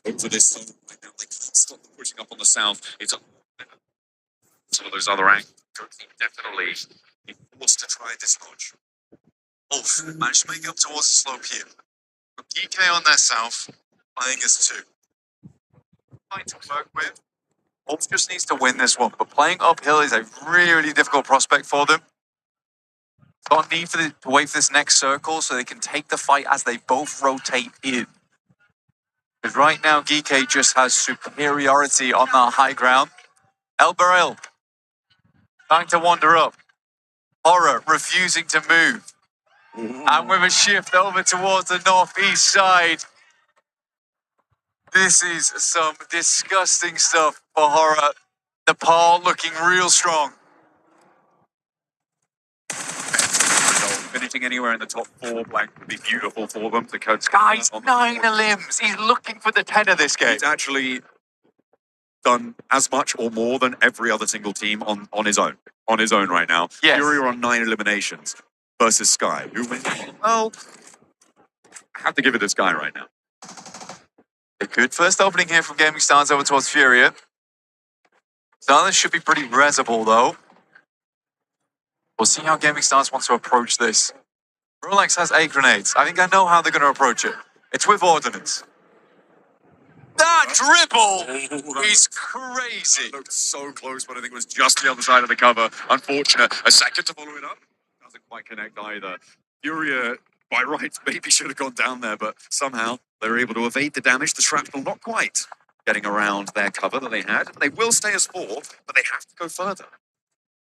over this zone right now. They can't stop them pushing up on the south. It's up some of those other angles. Definitely forced to try this notch. Wolf managed to make it up towards the slope here. EK on their south, playing as 2. Fine to work with. Wolf just needs to win this one, but playing uphill is a really, really difficult prospect for them. Got need to wait for this next circle so they can take the fight as they both rotate in. Because right now, Geek just has superiority on that high ground. El Baril trying to wander up. Horror refusing to move. Ooh. And with a shift over towards the northeast side. This is some disgusting stuff for Horror. Nepal looking real strong. Finishing anywhere in the top 4 blank would be beautiful for them. The coach guy's 9 limbs. He's looking for the 10 of this game. He's actually done as much or more than every other single team on his own. On his own right now. Yes. Fury are on 9 eliminations versus Sky. Who wins? Well, I have to give it to Sky right now. A good first opening here from Gaming Stars over towards Furia. So this should be pretty resable though. We'll see how Gaming Stars wants to approach this. Rolex has 8 grenades. I think I know how they're going to approach it. It's with ordnance. That dribble is crazy. It looked so close, but I think it was just the other side of the cover. Unfortunate. A second to follow it up. Doesn't quite connect either. Furia, by rights, maybe should have gone down there, but somehow they were able to evade the damage. The shrapnel not quite getting around their cover that they had. They will stay as 4, but they have to go further.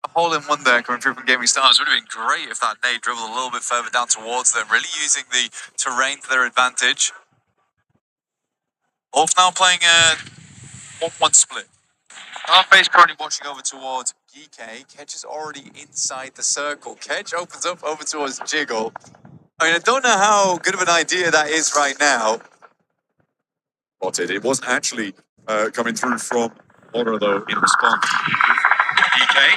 A hole-in-one there coming through from Gaming Stars would have been great if that nade dribbled a little bit further down towards them, really using the terrain to their advantage. Wolf now playing a 1-1 split. Half-base currently watching over towards GK. Kedge is already inside the circle. Kedge opens up over towards Jiggle. I mean, I don't know how good of an idea that is right now. Spotted. It wasn't actually coming through from Horror, though, in response. GK.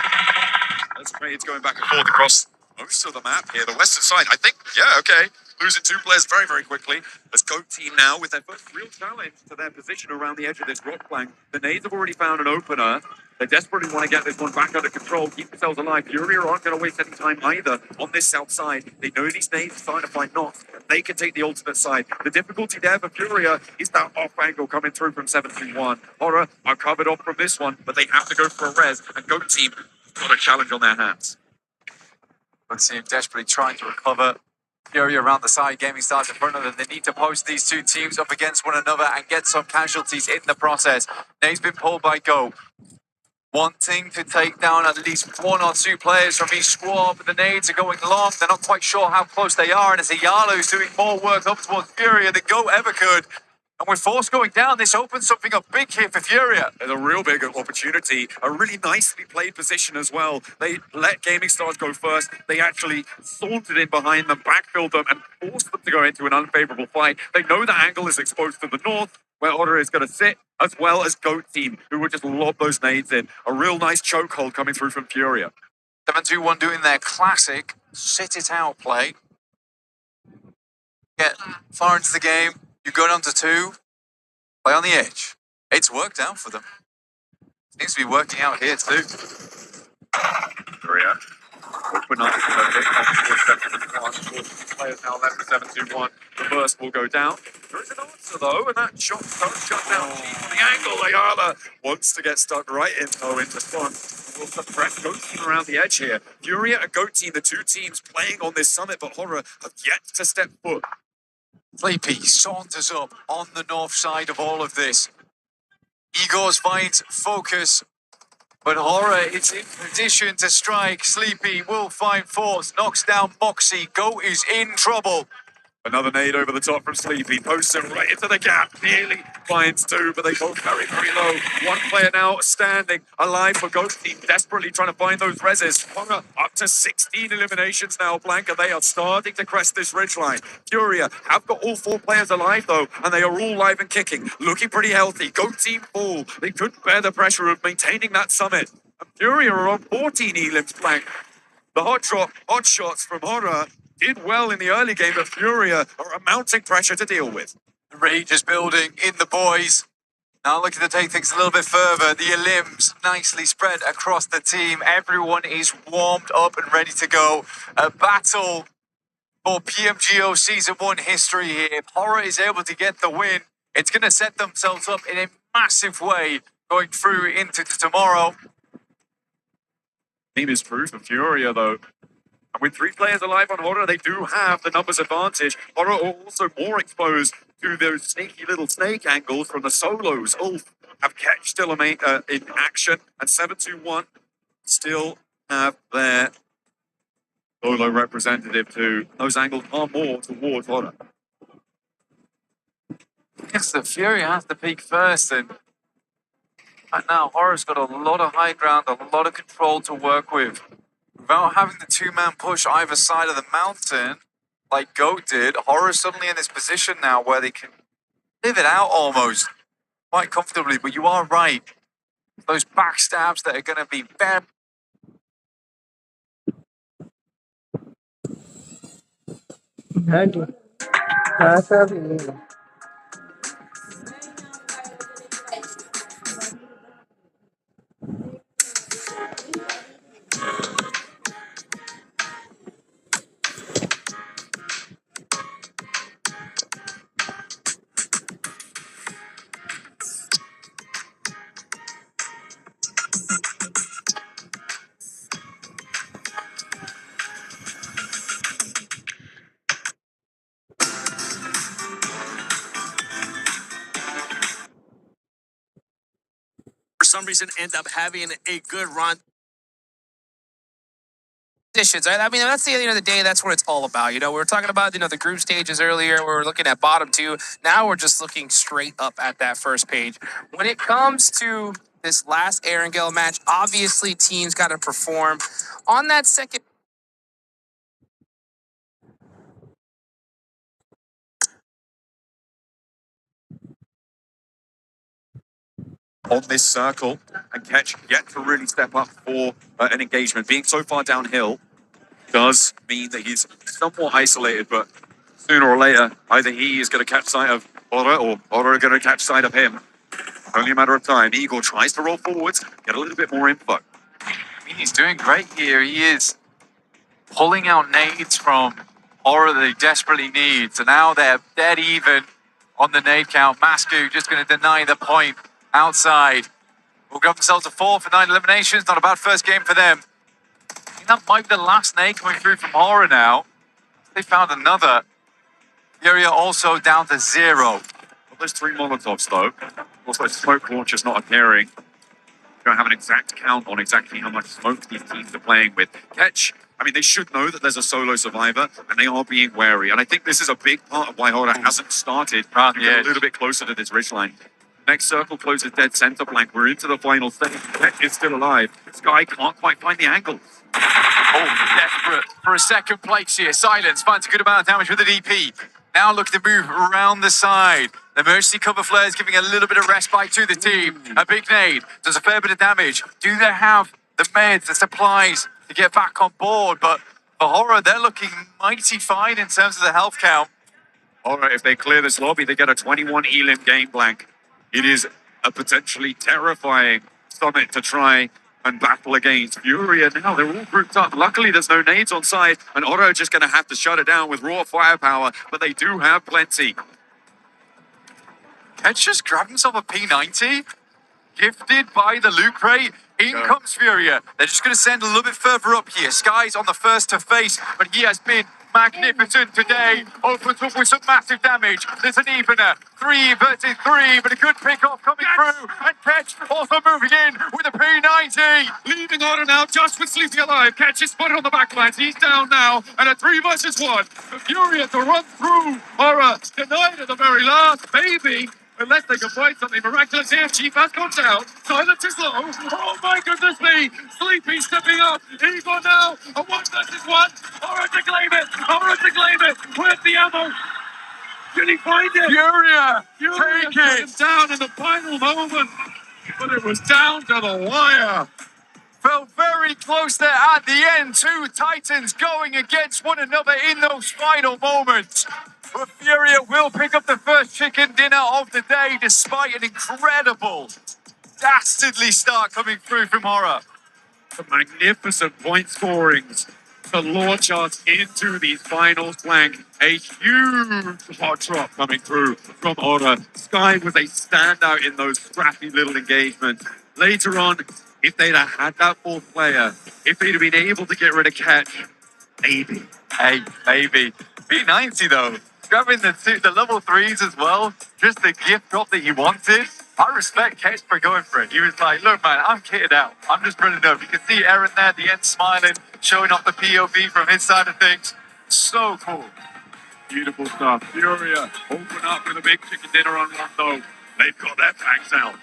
That's great. It's going back and forth across most of the map here. The western side, I think, yeah, okay. Losing 2 players very, very quickly. As Goat Team now with their first real challenge to their position around the edge of this rock flank. The nades have already found an opener. They desperately want to get this one back under control, keep themselves alive. Fury aren't going to waste any time either on this south side. They know these nades are starting to find knots. They can take the ultimate side. The difficulty there for Furia is that off angle coming through from 7-2-1. Horror are covered off from this one, but they have to go for a res. And Goat Team got a challenge on their hands. Let's see him desperately trying to recover. Fury around the side, Gaming Stars in front of them. They need to post these 2 teams up against one another and get some casualties in the process. Nade's been pulled by Go. Wanting to take down at least 1 or 2 players from each squad, but the nades are going long. They're not quite sure how close they are, and it's Ayala who's doing more work up towards Furia than Go ever could. And with Force going down, this opens something up big here for Furia. There's a real big opportunity, a really nicely played position as well. They let Gaming Stars go first. They actually sauntered in behind them, backfilled them, and forced them to go into an unfavorable fight. They know the angle is exposed to the north, where Otter is going to sit, as well as Goat Team, who would just lob those nades in. A real nice chokehold coming through from Furia. 7-2-1 doing their classic sit-it-out play. Get far into the game. You go down to 2, play on the edge. It's worked out for them. Seems to be working out here too. Furia. Open up. Players now left for 7-2-1. The burst will go down. There is an answer though, and that shot does shut down the angle. Ayala wants to get stuck right in though in response. Will suppress Goat Team around the edge here. Furia and Goat Team, the 2 teams playing on this summit, but Horror have yet to step foot. Sleepy saunters up on the north side of all of this. Igor's finds focus, but Horror is in position to strike. Sleepy will find Force, knocks down Moxie. Goat is in trouble. Another nade over the top from Sleepy. Posts him right into the gap. Nearly finds 2, but they both very, very low. 1 player now standing alive for Goat Team, desperately trying to find those reses. Horror up to 16 eliminations now, Blanca. They are starting to crest this ridgeline. Furia have got all 4 players alive, though, and they are all live and kicking. Looking pretty healthy. Goat Team fall. They couldn't bear the pressure of maintaining that summit. And Furia are on 14 elims, Blanca. The hot shots from Horror did well in the early game, but Furia are a mounting pressure to deal with. The rage is building in the boys. Now looking to take things a little bit further. The limbs nicely spread across the team. Everyone is warmed up and ready to go. A battle for Pmgo Season 1 history here. If Horror is able to get the win, it's going to set themselves up in a massive way going through into tomorrow. Team is true for Furia, though. And with 3 players alive on Horror, they do have the numbers advantage. Horror are also more exposed to those sneaky little snake angles from the solos. Ulf have Catch still in action, and 721 still have their solo representative too. Those angles are more towards Horror. Yes, the Fury has to peak first, and now Horror's got a lot of high ground, a lot of control to work with. Without having the 2-man push either side of the mountain, like Goat did, Horror's suddenly in this position now where they can live it out almost quite comfortably. But you are right. Those backstabs that are going to be bad. For some reason, end up having a good run. Right? I mean, that's the end of the day. That's what it's all about. We were talking about the group stages earlier. We were looking at bottom 2. Now we're just looking straight up at that first page. When it comes to this last Erangel match, obviously teams got to perform on that second. On this circle, and Catch yet to really step up for an engagement. Being so far downhill does mean that he's somewhat isolated, but sooner or later, either he is going to catch sight of Aura or Aura are going to catch sight of him. Only a matter of time. Eagle tries to roll forwards, get a little bit more info. I mean, he's doing great here. He is pulling out nades from Horror that they desperately need. So now they're dead even on the nade count. Masku just going to deny the point outside. Will grab themselves a 4 for 9 eliminations. Not a bad first game for them. I think that might be the last nade coming through from Horror now. They found another. Furia also down to 0. Well, there's 3 Molotovs, though. Also, smoke launchers not appearing. We don't have an exact count on exactly how much smoke these teams are playing with. Catch, I mean, they should know that there's a solo survivor, and they are being wary. And I think this is a big part of why Horror hasn't started to get a little bit closer to this ridgeline. Next circle closes dead center flank. We're into the final stage. Catch is still alive. Sky can't quite find the angles. Oh, desperate for a second place here. Silence finds a good amount of damage with the DP. Now look to move around the side. The emergency cover flare is giving a little bit of respite to the team. A big nade does a fair bit of damage. Do they have the meds, the supplies to get back on board? But for Horror, they're looking mighty fine in terms of the health count. Horror, if they clear this lobby, they get a 21 elim game blank. It is a potentially terrifying summit to try and battle against. Furia now, they're all grouped up. Luckily, there's no nades on side, and Otto just going to have to shut it down with raw firepower, but they do have plenty. Catch just grabbed himself a P90, gifted by the loot crate. In comes Furia. They're just going to send a little bit further up here. Sky's on the first to face, but he has been magnificent today. Opens up with some massive damage. There's an evener. 3 versus 3, but a good pick-off coming through. And Catch also moving in with a P90. Leaving Otto now just with Sleepy alive. Catch is spotted on the backlines. He's down now. And a 3 versus 1. Furia to run through. Horror denied at the very last. Maybe. Unless they can find something miraculous here. Chief has gone down. Silence is low. Oh my goodness me. Sleepy stepping up. Eagle now. A 1 versus 1. Horror to claim it. Horror to claim it. Where's the ammo? Can he find it? Furia, take put him it. down in the final moment. But it was down to the wire. Felt very close there at the end. 2 Titans going against one another in those final moments. But Furia will pick up the first chicken dinner of the day despite an incredible, dastardly start coming through from Horror. The magnificent point scorings to launch us into these finals flank. A huge hot drop coming through from Aura. Sky was a standout in those scrappy little engagements. Later on, if they'd have had that fourth player, if they'd have been able to get rid of Catch, maybe. Hey, maybe. B90 though, grabbing the level 3s as well, just the gift drop that you wanted. I respect Ketch for going for it. He was like, look man, I'm kitted out. I'm just running over. You can see Aaron there at the end smiling, showing off the POV from his side of things. So cool. Beautiful stuff. Furia open up with a big chicken dinner on one though. They've got their packs out.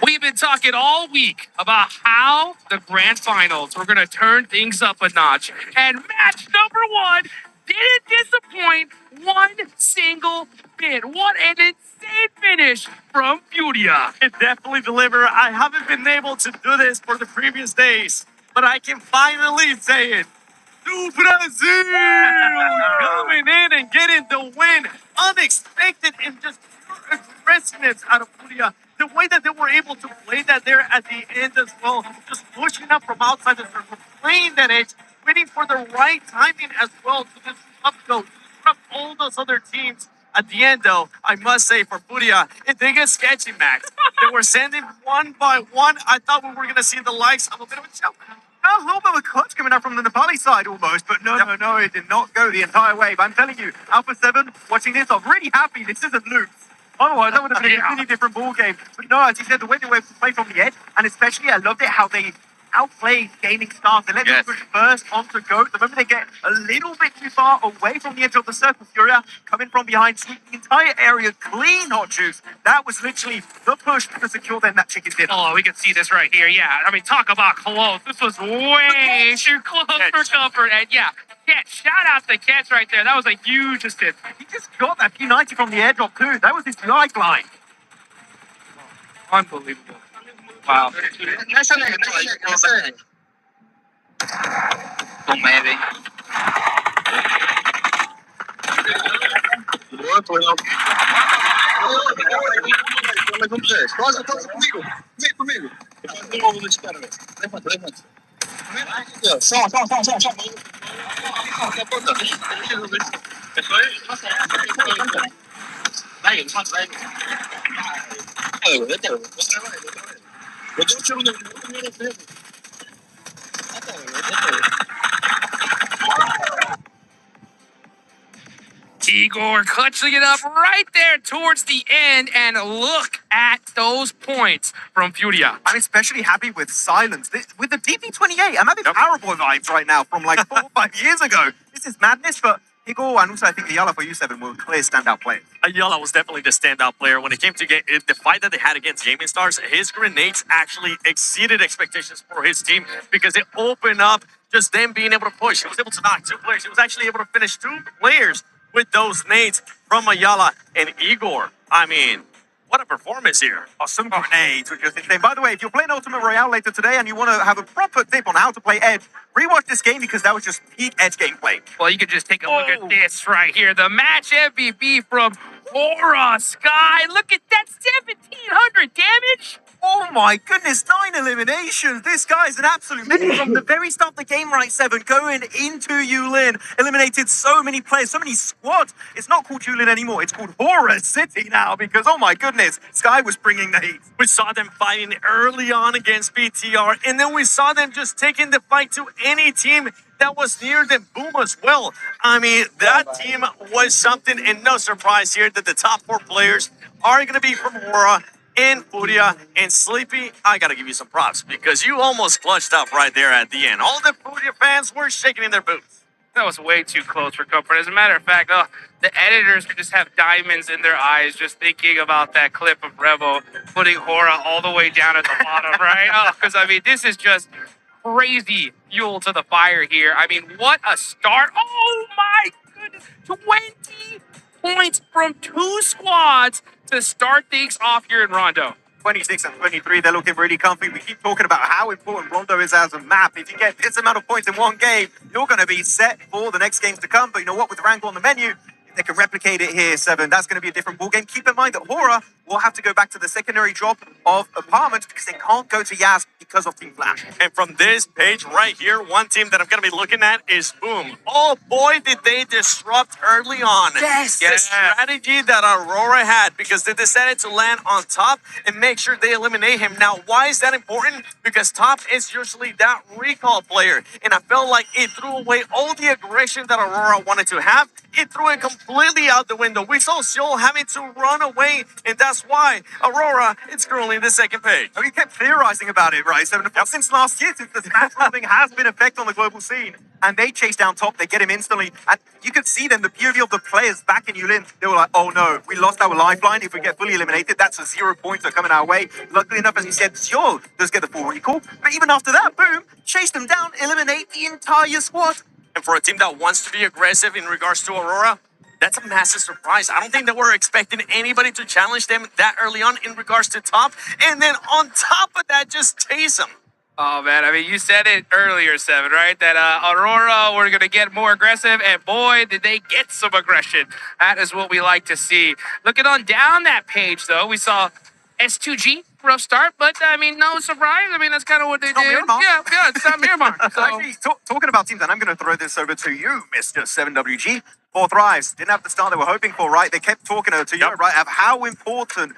We've been talking all week about how the grand finals were going to turn things up a notch. And match number one didn't disappoint one single bit. What an insane finish from Furia. It definitely delivered. I haven't been able to do this for the previous days, but I can finally say it. Do Brazil coming in and getting the win. Unexpected and just pure aggressiveness out of Furia. The way that they were able to play that there at the end as well, just pushing up from outside the circle, playing that edge, waiting for the right timing as well to disrupt all those other teams. At the end, though, I must say for Furia, it did get sketchy, Max. They were sending one by one. I thought we were going to see the likes of a bit of a choke. A little bit of a clutch coming up from the Nepali side almost, but no, it did not go the entire way. But I'm telling you, Alpha 7, watching this, I'm really happy this isn't loops. Otherwise, that would have been a completely different ball game. But no, as you said, the way they were playing from the edge, and especially I loved it how they outplayed gaming stars. They let them push first onto GOAT. The moment they get a little bit too far away from the edge of the circle, Furia coming from behind, sweeping the entire area clean, Hot Juice. That was literally the push to secure them that chicken dinner. Oh, we can see this right here. Yeah, I mean, talk about close. This was way too close for comfort. And yeah, shout out to Catch right there. That was a huge assist. He just got that P90 from the airdrop too. That was his lifeline. Unbelievable. Wow. Con maybe. Comigo. Tem uma luz de cara, velho. Levanta. Só. É só ele? Vai. Eu dou um tiro no primeiro tempo. Igor clutching it up right there towards the end, and look at those points from Furia. I'm especially happy with Silence. With the DP28, I'm having Powerboy vibes right now from like 4 or 5 years ago. This is madness, but Igor and also I think the Yala for U7 were clear standout players. Ayala was definitely the standout player when it came to the fight that they had against Gaming Stars. His grenades actually exceeded expectations for his team because it opened up just them being able to push. He was able to knock 2 players. He was actually able to finish 2 players with those nades from Ayala and Igor. I mean, what a performance here. Awesome grenades, which is insane. By the way, if you're playing Ultimate Royale later today and you want to have a proper tip on how to play Edge, rewatch this game because that was just peak Edge gameplay. Well, you can just take a look at this right here. The match MVP from Aura Sky. Look at that, 1,700 damage. Oh my goodness, 9 eliminations. This guy's an absolute myth from the very start of the game, right, 7, going into Yulin. Eliminated so many players, so many squads. It's not called Yulin anymore. It's called Horror City now because, oh my goodness, Sky was bringing the heat. We saw them fighting early on against BTR, and then we saw them just taking the fight to any team that was near them. Boom as well. I mean, that team was something, and no surprise here that the top 4 players are going to be from Aura. in Furia. And Sleepy, I gotta give you some props because you almost clutched up right there at the end. All the Furia fans were shaking in their boots. That was way too close for comfort. As a matter of fact, the editors could just have diamonds in their eyes just thinking about that clip of Revo putting Hora all the way down at the bottom, right? Because, I mean, this is just crazy fuel to the fire here. I mean, what a start. Oh, my goodness. 20 points from 2 squads to start things off here in Rondo. 26 and 23, they're looking really comfy. We keep talking about how important Rondo is as a map. If you get this amount of points in one game, you're going to be set for the next games to come. But you know what? With Wrangle on the menu, if they can replicate it here, Seven, that's going to be a different ball game. Keep in mind that Hora will have to go back to the secondary drop of Apartments because they can't go to Yas because of Team Flash. And from this page right here, one team that I'm going to be looking at is Boom. Oh boy, did they disrupt early on. Yes. The strategy that Aurora had because they decided to land on top and make sure they eliminate him. Now, why is that important? Because top is usually that recall player. And I felt like it threw away all the aggression that Aurora wanted to have. It threw it completely out the window. We saw Seoul having to run away, and that's why Aurora is currently in the second page. We kept theorizing about it, right? Since last year, since the smash thing has been effect on the global scene, and they chase down top, they get him instantly, and you could see then the beauty of the players back in Yulin. They were like, oh no, we lost our lifeline. If we get fully eliminated, that's a 0 pointer coming our way. Luckily enough, as you said, Seoul does get the full recall, but even after that, boom, chase them down, eliminate the entire squad. And for a team that wants to be aggressive in regards to Aurora, that's a massive surprise. I don't think that we're expecting anybody to challenge them that early on in regards to top. And then on top of that, just tase them. Oh, man. I mean, you said it earlier, Seven, right? That Aurora were going to get more aggressive, and boy, did they get some aggression. That is what we like to see. Looking on down that page, though, we saw S2G, rough start, but, I mean, no surprise. I mean, that's kind of what they do. Miramar. Yeah, it's not Miramar. So. Actually, talking about teams, and I'm going to throw this over to you, Mr. 7WG. 4 Thrives didn't have the start they were hoping for, right? They kept talking to you, right, of how important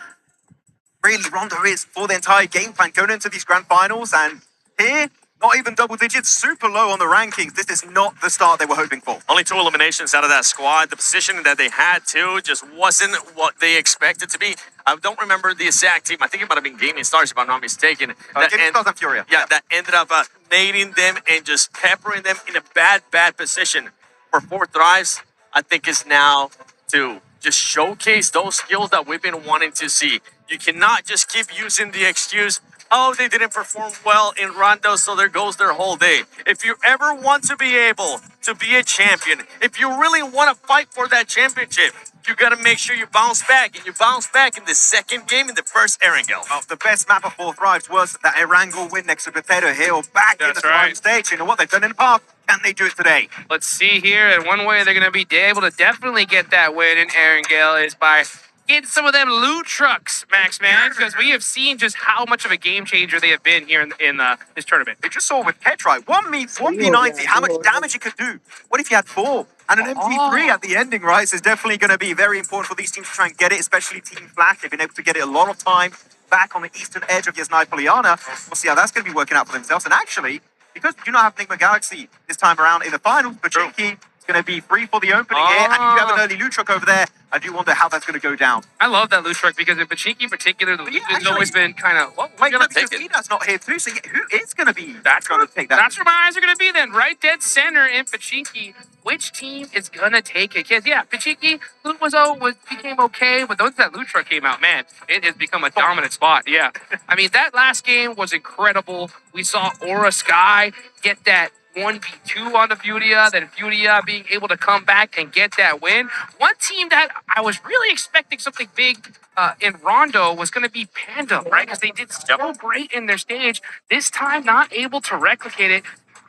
really Rondo is for the entire game plan going into these grand finals. And here, not even double digits, super low on the rankings. This is not the start they were hoping for. Only 2 eliminations out of that squad. The positioning that they had, too, just wasn't what they expected to be. I don't remember the exact team. I think it might have been Gaming Stars, if I'm not mistaken. Gaming Stars and Furia. Yeah, that ended up nading them and just peppering them in a bad position. For 4 Thrives, I think is now to just showcase those skills that we've been wanting to see. You cannot just keep using the excuse, oh, they didn't perform well in Rondo, so there goes their whole day. If you ever want to be able to be a champion, if you really want to fight for that championship, you got to make sure you bounce back. And you bounce back in the second game in the first Erangel. Well, the best map of 4 Thrives was that Erangel win next to Potato Hill back in the final stage. You know what? They've done in the past. Can they do it today? Let's see here. And one way they're going to be able to definitely get that win in Erangel is by getting some of them loot trucks, Max, man, because we have seen just how much of a game changer they have been here in this tournament. They just saw with Ketch, right? 1v90, how much damage it could do. What if you had 4? And an MP3 at the ending, right? So it's definitely going to be very important for these teams to try and get it, especially Team Flash. They've been able to get it a lot of time back on the eastern edge of Yasnai Poliana. We'll see how that's going to be working out for themselves. And actually, because we do not have Enigma Galaxy this time around in the finals, Pachinki is going to be free for the opening here. And if you have an early loot truck over there, I do wonder how that's going to go down. I love that loot truck because in Pachinki in particular, the loot has always been kind of, well, wait, we're going to take it. Vita's not here too, so who is going to be That's going to take that? That's where my eyes are going to be then, right dead center in Pachinki. Which team is going to take it? Because, yeah, Pachinki, loot became okay, but once that loot truck came out, man, it has become a dominant spot, yeah. I mean, that last game was incredible. We saw Aura Sky get that 1v2 on the Furia, then Furia being able to come back and get that win. One team that I was really expecting something big in Rondo was going to be Panda, right? Because they did so great in their stage. This time, not able to replicate it.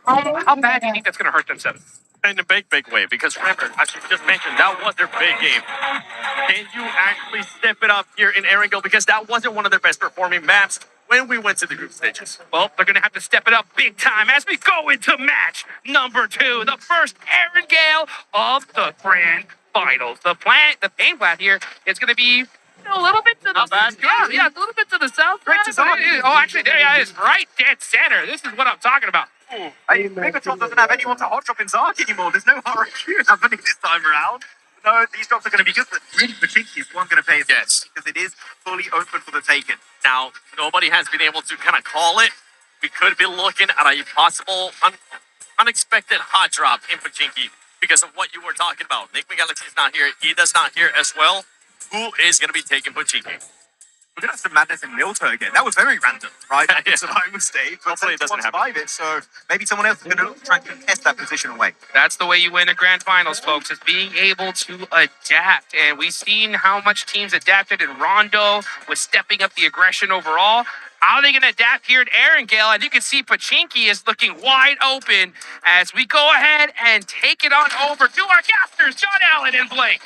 How bad do you think that's going to hurt them, Seven? In a big way, because remember, as you just mentioned, that was their big game. Can you actually step it up here in Erangel? Because that wasn't one of their best performing maps when we went to the group stages. Well, they're going to have to step it up big time as we go into match number 2, the first Erangel of the grand finals. The pain plat here is going to be a little bit to the south. Yeah, a little bit to the south. Oh, actually, there he is, right dead center. This is what I'm talking about. Megatron doesn't have anyone to hot drop in Zark anymore. There's no RQ happening this time around. No, these drops are going to be good, but really Pachinki is who I'm going to pay attention Yes. because it is fully open for the taking. Now, nobody has been able to kind of call it. We could be looking at a possible unexpected hot drop in Pachinki because of what you were talking about. Nick McGalaxy is not here. He does not here as well. Who is going to be taking Pachinki? We're going to have some madness in Milto again. That was very random, right? Yeah. Survival stage. But Hopefully it doesn't happen. survive it, so maybe someone else is going to try and contest that position away. That's the way you win a grand finals, folks, is being able to adapt. And we've seen how much teams adapted in Rondo with stepping up the aggression overall. How are they going to adapt here at Erangel? And you can see Pachinki is looking wide open as we go ahead and take it on over to our casters, John Allen and Blake.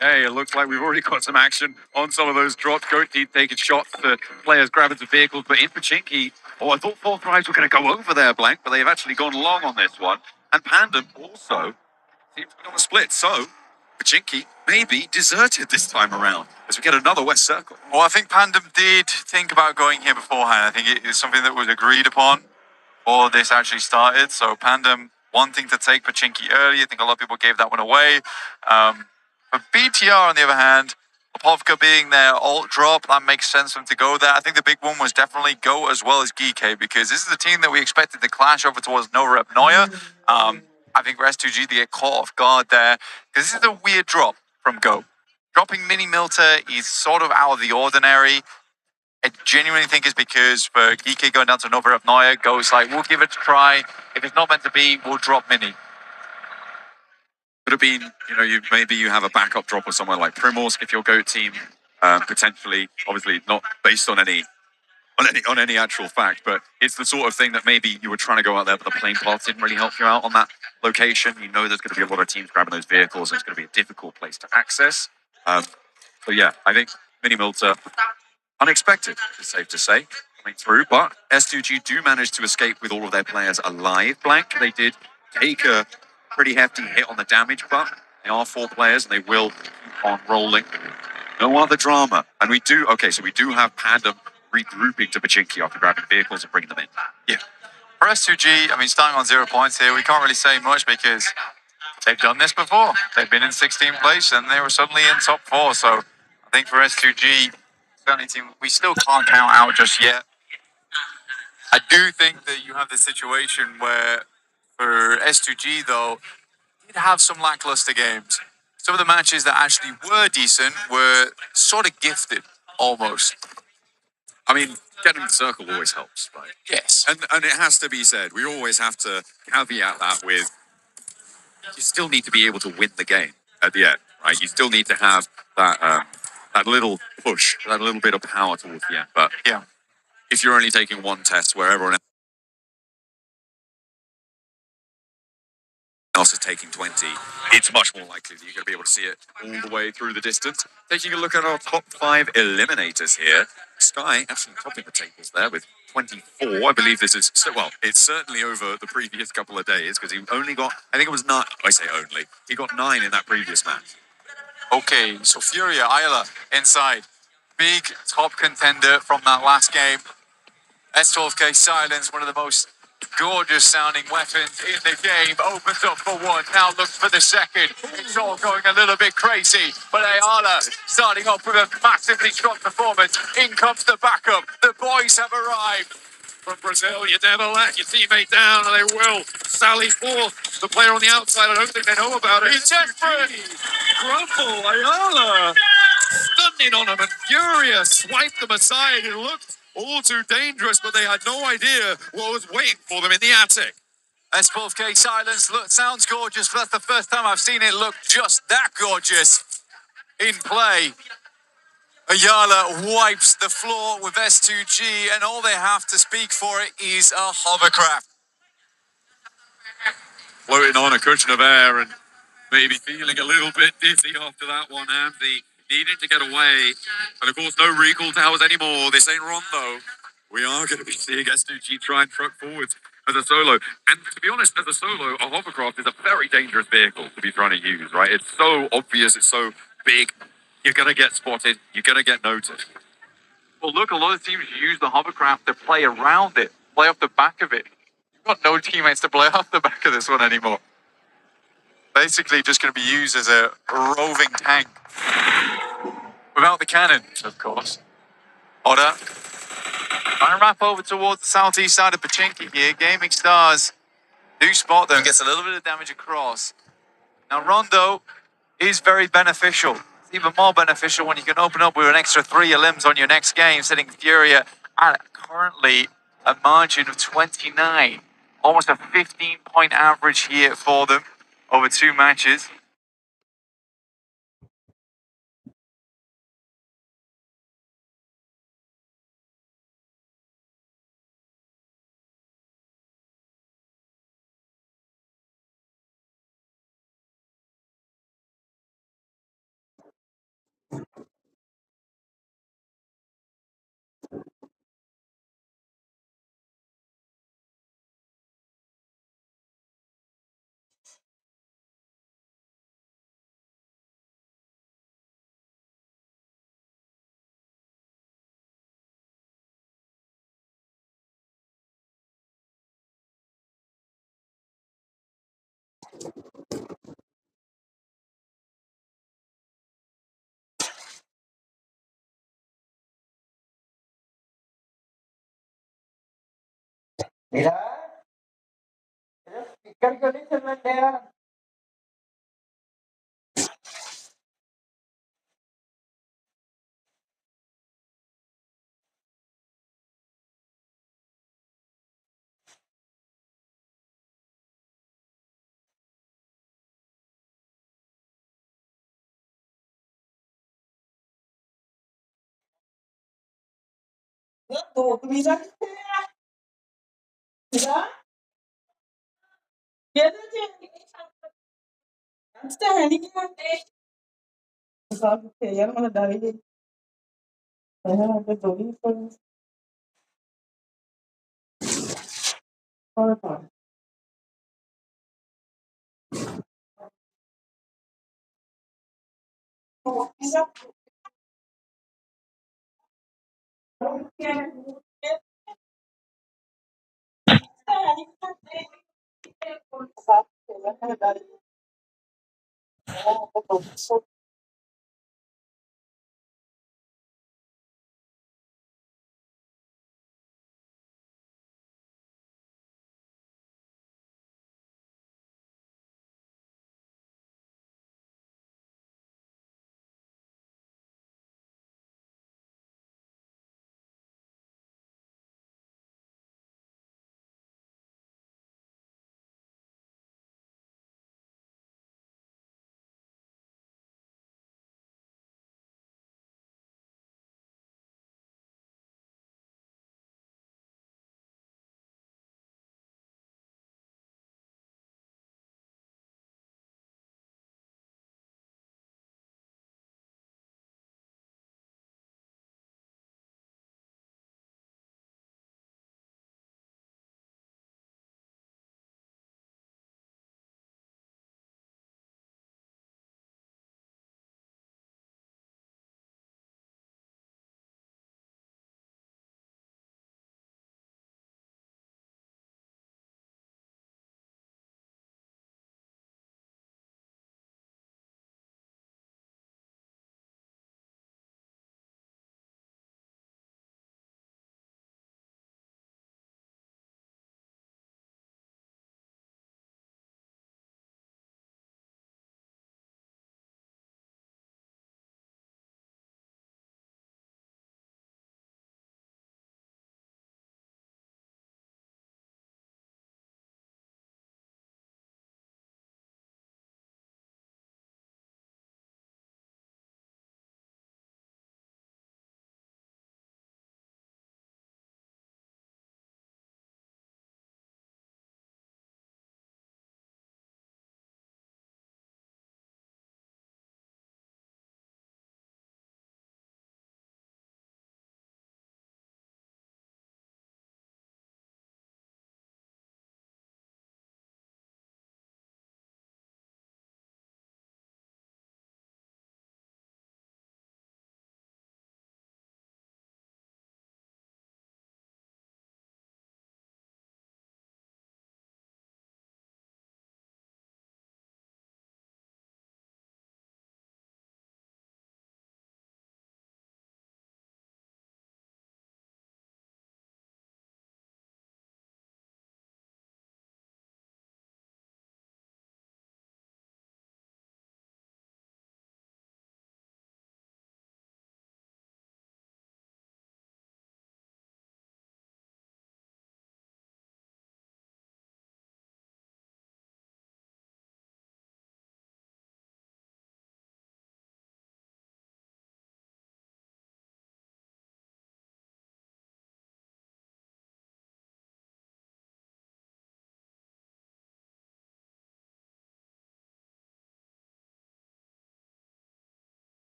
Hey, it looks like we've already got some action on some of those drops. Goat Teeth taking shots to players grabbing some vehicles, but in Pachinki, I thought Fourth Rise were going to go over there, Blank, but they've actually gone long on this one. And Pandem also seems to be on a split, so Pachinki maybe deserted this time around as we get another West Circle. Well, I think Pandem did think about going here beforehand. I think it is something that was agreed upon before this actually started. So Pandem wanting to take Pachinki early. I think a lot of people gave that one away. But BTR, on the other hand, Popovka being their alt drop, that makes sense for them to go there. I think the big one was definitely Go as well as Geeke, because this is the team that we expected to clash over towards Nova Rep Noya. I think for S2G, they get caught off guard there, because this is a weird drop from Go. Dropping Mini Milter is sort of out of the ordinary. I genuinely think it's because for Geeke going down to Nova Rep Noya, Go's like, we'll give it a try. If it's not meant to be, we'll drop Mini. Could have been, maybe you have a backup drop or somewhere like Primorsk if your GOAT team, potentially, obviously not based on any actual fact, but it's the sort of thing that maybe you were trying to go out there, but the plane path didn't really help you out on that location. You know there's going to be a lot of teams grabbing those vehicles, and it's going to be a difficult place to access. So yeah, I think Mini Milter, unexpected, it's safe to say, coming through, but S2G do manage to escape with all of their players alive, Blank. They did take a pretty hefty hit on the damage, but they are 4 players and they will keep on rolling. No other drama. And we do have Pandem regrouping to Pachinki after grabbing vehicles and bringing them in. Yeah. For S2G, I mean, starting on 0 points here, we can't really say much because they've done this before. They've been in 16th place and they were suddenly in top 4. So I think for S2G, certainly team, we still can't count out just yet. I do think that you have the situation where for S2G, though, did have some lackluster games. Some of the matches that actually were decent were sort of gifted, almost. I mean, getting the circle always helps, right? Yes. And it has to be said, we always have to caveat that with, you still need to be able to win the game at the end, right? You still need to have that that little push, that little bit of power towards the end. But Yeah. if you're only taking one test where everyone else is taking 20, it's much more likely that you're going to be able to see it all the way through the distance. Taking a look at our top 5 eliminators here, Sky actually topping the tables there with 24. I believe this is, it's certainly over the previous couple of days because he only got, I think it was 9, I say only, he got 9 in that previous match. Okay, so Furia, Isla, inside. Big top contender from that last game. S12K Silence, one of the most gorgeous sounding weapons in the game, opens up for one, now looks for the second. It's all going a little bit crazy, but Ayala starting off with a massively strong performance. In comes the backup. The boys have arrived. From Brazil, you never let your teammate down, and they will. Sally Forth, the player on the outside, I don't think they know about it. He's desperate. Grumble, Ayala, stunning on him and furious, swiped them aside. It looked all too dangerous, but they had no idea what was waiting for them in the attic. S12K Silence sounds gorgeous, but that's the first time I've seen it look just that gorgeous in play. Ayala wipes the floor with S2G, and all they have to speak for it is a hovercraft. Floating on a cushion of air and maybe feeling a little bit dizzy after that one, Andy. Needing to get away. And of course, no recall towers anymore. This ain't Rondo. We are going to be seeing S2G try and truck forwards as a solo. And to be honest, as a solo, a hovercraft is a very dangerous vehicle to be trying to use, right? It's so obvious, it's so big. You're going to get spotted. You're going to get noticed. Well, look, a lot of teams use the hovercraft to play around it, play off the back of it. You've got no teammates to play off the back of this one anymore. basically just going to be used as a roving tank. Without the cannon, of course. Oda. Trying to wrap over towards the southeast side of Pachinki here. Gaming Stars do spot them. Gets a little bit of damage across. Now Rondo is very beneficial. It's even more beneficial when you can open up with an extra 3 limbs on your next game, sitting Furia at currently a margin of 29. Almost a 15-point average here for them over 2 matches.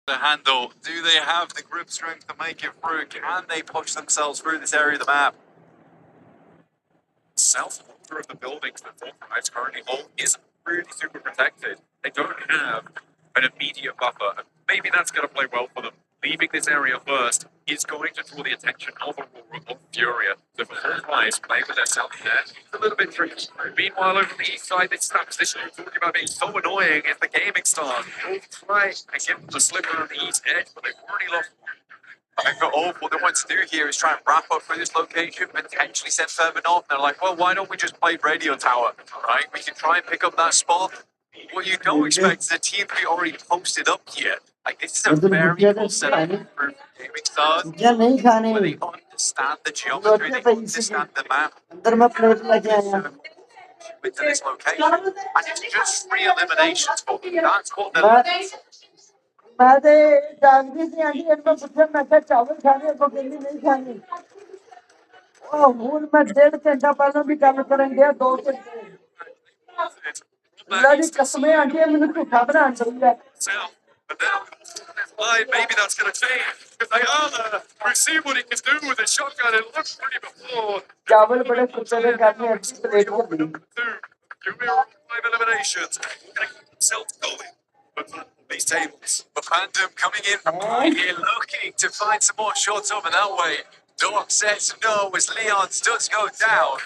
The handle. Do they have the grip strength to make it through? Can they push themselves through this area of the map? South corner of the buildings that Fortnite's currently hold isn't really super protected. They don't have an immediate buffer, and maybe that's going to play well for them. Leaving this area first is going to draw the attention of Aurora, of Furia. So for Fortnite, playing with their south there, it's a little bit tricky. Meanwhile, over the east side, this snap position we're talking about being so annoying is the gaming stars. They'll try and give them the slip around the east edge, but they've already lost. I think for all, what they want to do here is try and wrap up through this location, potentially send further north. They're like, well, why don't we just play Radio Tower, right? We can try and pick up that spot. What you don't expect is a team to be already posted up here. Like, this is a very cool setup for gaming stars, मुझे नहीं खाने where they understand the geometry, they understand the map, अंदर मैं plate लेके आया into this location. And it's just 3 eliminations for them. That's what they're मैं तो जानती थी आंटी इनको पूछा मैं क्या चावल खाने को गिल्ली नहीं खानी ओ हूं मैं 1.5 घंटा पहले भी काम करेंगे 2 घंटे लड़ी कसमें आंटी मैंने झूठा बना दिया South, but now live, maybe that's going to change. Because they are there. We see what he can do with his shotgun. It looked pretty before. चावल बड़े कुत्ते ने खाने अच्छी प्लेट को दी Furia on 5 eliminations. We're going to keep themselves going. But these tables. But Pandem coming in from behind here, looking to find some more shots over that way. Doc says no as Leon's does go down.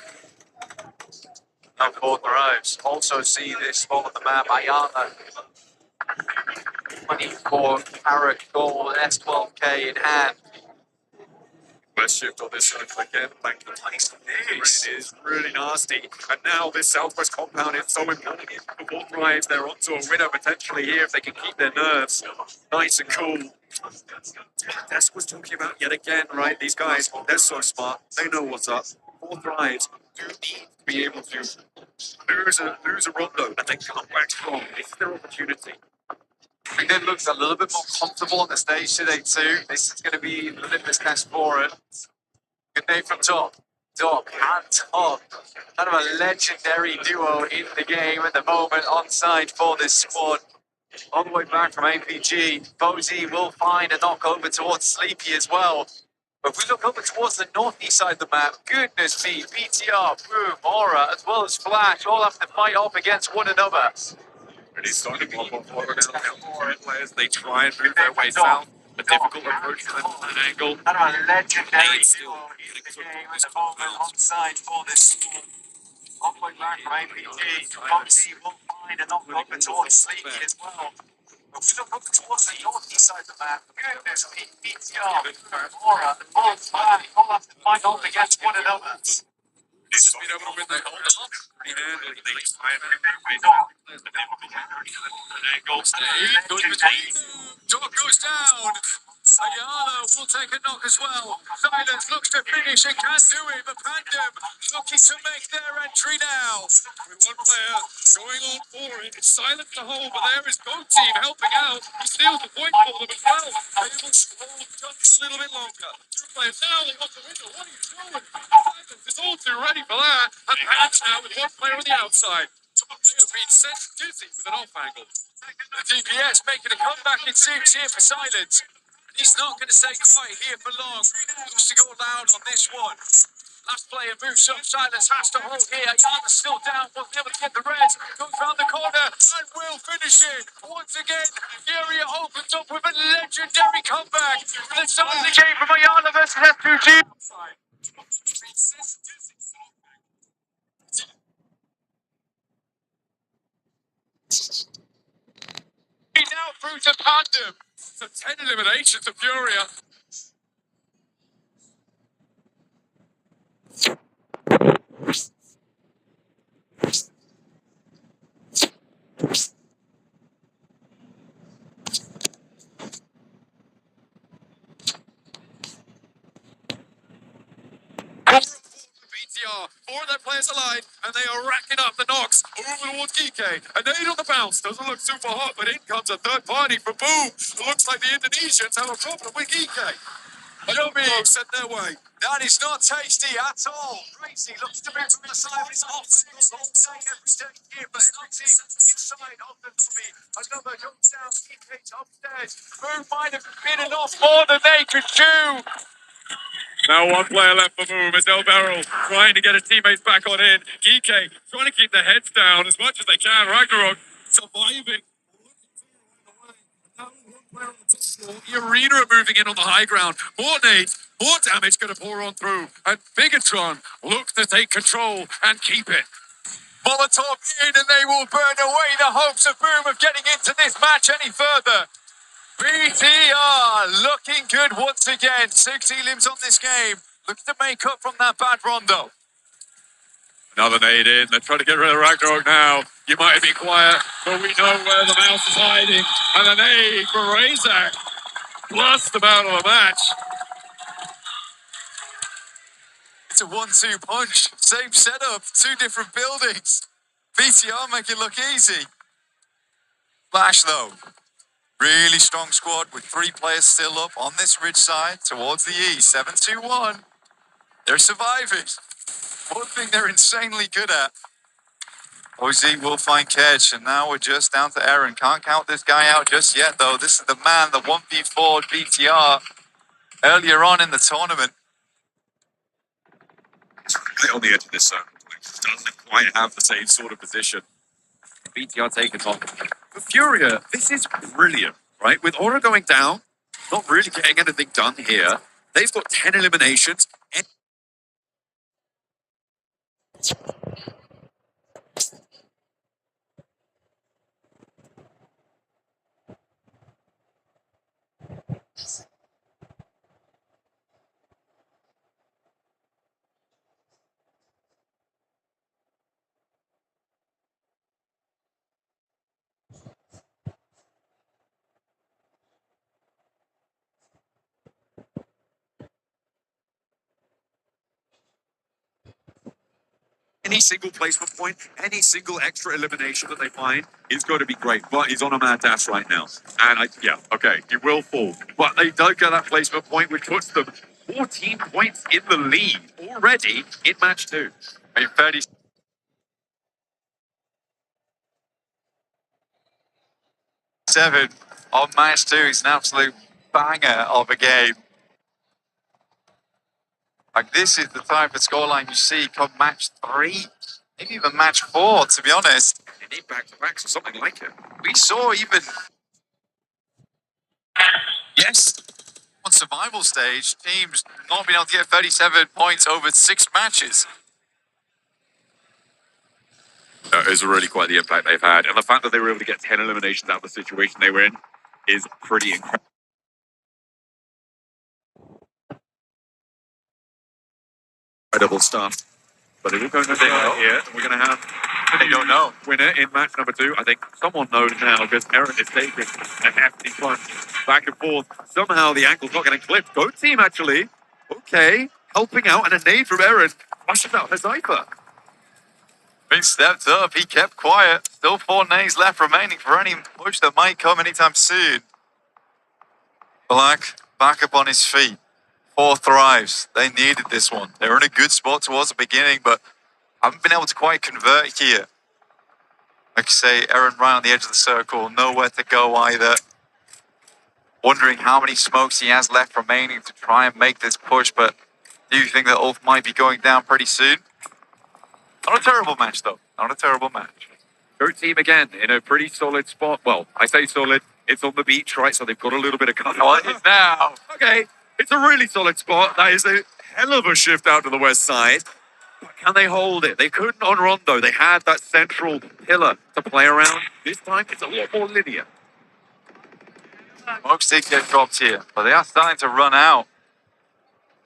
And Fort arrives. Also see this spot on the map, Ayana. 24 carat goal, S12K in hand. Let's shift on this side again. Back to the place. This is really nasty. And now this southwest compound is so important. For both drives, they're onto a winner potentially here if they can keep their nerves nice and cool. That's what was talking about yet again, right? These guys, they're so smart. They know what's up. Both drives do need to be able to lose a rondo and then come back strong. This is their opportunity. It looks a little bit more comfortable on the stage today too. This is going to be the litmus test for it. Good day from Top. Doc and Top. Kind of a legendary duo in the game at the moment on side for this squad. All the way back from APG. Bozy will find a knock over towards Sleepy as well. But if we look over towards the northeast side of the map, goodness me, BTR, Boom, Aura, as well as Flash, all have to fight off against one another. And he's starting to pop on forward now. Players, they try and move their way south. A difficult approach for them on an angle. Kind of a legendary duo in the game at the moment on side for this squad. All the way back from APG. Bozy will find a knock over towards Sleepy as well. But if we look over towards the northeast side of the map, goodness me, BTR, Aura, and all have to fight off against one another. He's just been able to win that whole up pretty handily. They try and move their way down. There's a difficult angle. Goes between. Doc goes down. Ayala will take a knock as well. Silence looks to finish and can't do it, but Pandem looking to make their entry now. With one player going on for it. It's silent to hold, but there is Go Team helping out. He steals the point for them as well. Able to hold just a little bit longer. 2 players now, they want the window. What are you doing? Silence is all too ready for that. And Patch now with 1 player on the outside. They have been sent dizzy with an off angle. The DPS making a comeback it seems here for Silence. He's not going to stay quiet here for long. Looks to go loud on this one. Last player moves up. Silence has to hold here. Ayana's still down. Won't be able to get the Reds. Goes round the corner and will finish it. Once again, Furia opens up with a legendary comeback. The start of the game from Ayana versus S2G. Now through to Pandem. So 10 eliminations to Furia. BTR, 4 of their players aligned, and they are racking up the knocks over towards Geeke. A nade on the bounce, doesn't look super hot, but in comes a third party from Boom. It looks like the Indonesians have a problem with Geeke. Yummy. Sent their way. That is not tasty at all. Crazy looks to move from the side of his obstacles all day, every day here, but every team inside of the lobby. Another goes down, EK's upstairs. Move might have been enough more than they could chew. Now one player left for Move. It's El Beryl trying to get his teammates back on in. GK trying to keep their heads down as much as they can. Ragnarok surviving. The arena are moving in on the high ground. More nades, more damage going to pour on through. And Bigatron looks to take control and keep it. Molotov in, and they will burn away the hopes of Boom of getting into this match any further. BTR looking good once again. 60 limbs on this game. Looking to make up from that bad rondo. Another nade in. They're trying to get rid of Ragnarok now. You might have been quiet, but we know where the mouse is hiding. And an nade for Razak. Plus the battle of the match. It's a 1-2 punch. Same setup, two different buildings. BTR make it look easy. Flash though. Really strong squad with 3 players still up on this ridge side towards the east. 7-2-1. They're surviving. One thing they're insanely good at. OZ will find Kedge, and now we're just down to Aaron. Can't count this guy out just yet, though. This is the man, the 1v4 BTR earlier on in the tournament. Right on the edge of this zone, which doesn't quite have the same sort of position. BTR taking off. For Furia, this is brilliant, right? With Aura going down, not really getting anything done here. They've got 10 eliminations. Any single placement point, any single extra elimination that they find is going to be great. But he's on a mad dash right now. And he will fall. But they don't get that placement point, which puts them 14 points in the lead already in match 2. I mean, 37 on match 2 is an absolute banger of a game. Like, this is the type of scoreline you see come match 3, maybe even match 4, to be honest. They need back-to-backs or something like it. We saw even... Yes, on survival stage, teams not being able to get 37 points over 6 matches. That is really quite the impact they've had. And the fact that they were able to get 10 eliminations out of the situation they were in is pretty incredible. Incredible stuff. But they will go no here. And we're going to have They don't know. winner in match number 2. I think someone knows now because Aaron is taking a hefty punch back and forth. Somehow the ankle's not getting clipped. Go team, actually. Okay. Helping out, and a nade from Aaron flushes out Hezaifa. He stepped up, he kept quiet. Still 4 nades left remaining for any push that might come anytime soon. Black back up on his feet. 4 thrives. They needed this one. They were in a good spot towards the beginning, but haven't been able to quite convert here. Like I say, Aaron right on the edge of the circle, nowhere to go either. Wondering how many smokes he has left remaining to try and make this push, but do you think that Ulf might be going down pretty soon? Not a terrible match, though. Not a terrible match. Go team again in a pretty solid spot. Well, I say solid. It's on the beach, right? So they've got a little bit of cover. Oh, it is now. Okay, it's a really solid spot. That is a hell of a shift out to the west side. But can they hold it? They couldn't on Rondo. They had that central pillar to play around. This time, it's a lot more linear. Smokes did get dropped here, but they are starting to run out.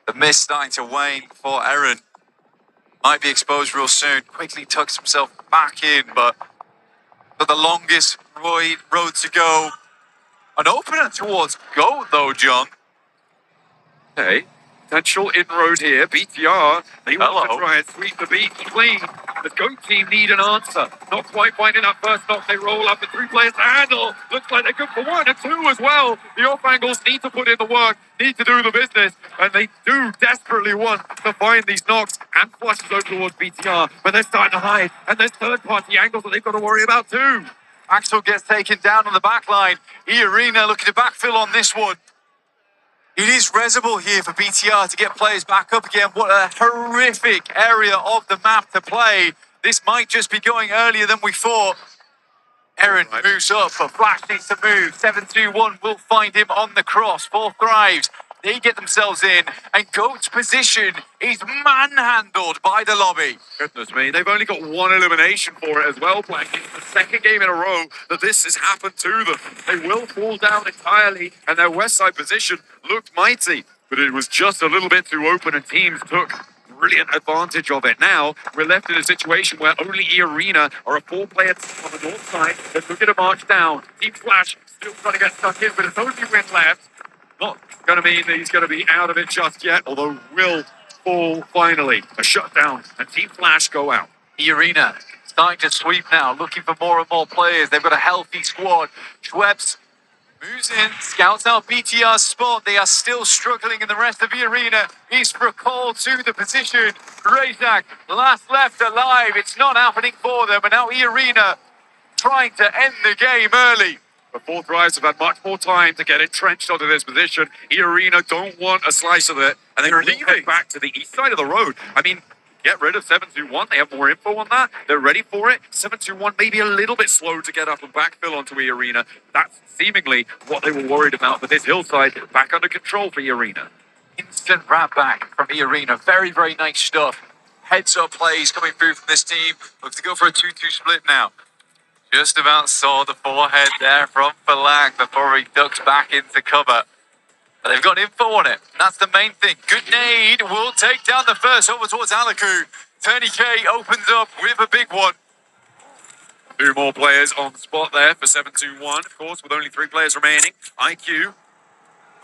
The mist starting to wane for Aaron. Might be exposed real soon. Quickly tucks himself back in, but for the longest road to go. An opener towards GOAT, though, John. Okay, potential inroad here. BTR, they want to try and sweep the beat clean. The GOAT team need an answer. Not quite finding that first knock. They roll up the 3 players to handle. Looks like they're good for 1 and 2 as well. The off angles need to put in the work, need to do the business, and they do desperately want to find these knocks and flushes over towards BTR, but they're starting to hide, and there's third-party angles that they've got to worry about too. Axel gets taken down on the back line. Arena looking to backfill on this one. It is resible here for BTR to get players back up again. What a horrific area of the map to play. This might just be going earlier than we thought. Aaron moves up, but Flash needs to move. 7-2-1 will find him on the cross. 4 Thrives. They get themselves in, and GOAT's position is manhandled by the lobby. Goodness me, they've only got 1 elimination for it as well, Plank. It's the second game in a row that this has happened to them. They will fall down entirely, and their west side position looked mighty, but it was just a little bit too open, and teams took brilliant advantage of it. Now, we're left in a situation where only Arena are a 4-player team on the north side. They're looking to march down. Team Flash still trying to get stuck in, but it's only win left. Not going to mean that he's going to be out of it just yet, although will fall finally. A shutdown, and Team Flash go out. Arena starting to sweep now, looking for more and more players. They've got a healthy squad. Schweppes moves in, scouts out BTR's spot. They are still struggling in the rest of the arena. He's for a call to the position. Razak, last left alive. It's not happening for them, and now Arena trying to end the game early. The 4 Thrives have had much more time to get entrenched onto this position. Arena don't want a slice of it, and they're leaving back to the east side of the road. I mean, get rid of 7-2-1. They have more info on that. They're ready for it. 7-2-1 maybe a little bit slow to get up and backfill onto Arena. That's seemingly what they were worried about. But this hillside back under control for Arena. Instant wrap back from Arena. Very, very nice stuff. Heads up plays coming through from this team. Look to go for a 2-2 split now. Just about saw the forehead there from Falang before he ducks back into cover. But they've got info on it. And that's the main thing. Good nade will take down the first over towards Alaku. Turney K opens up with a big one. 2 more players on the spot there for 7-2-1. Of course, with only 3 players remaining. IQ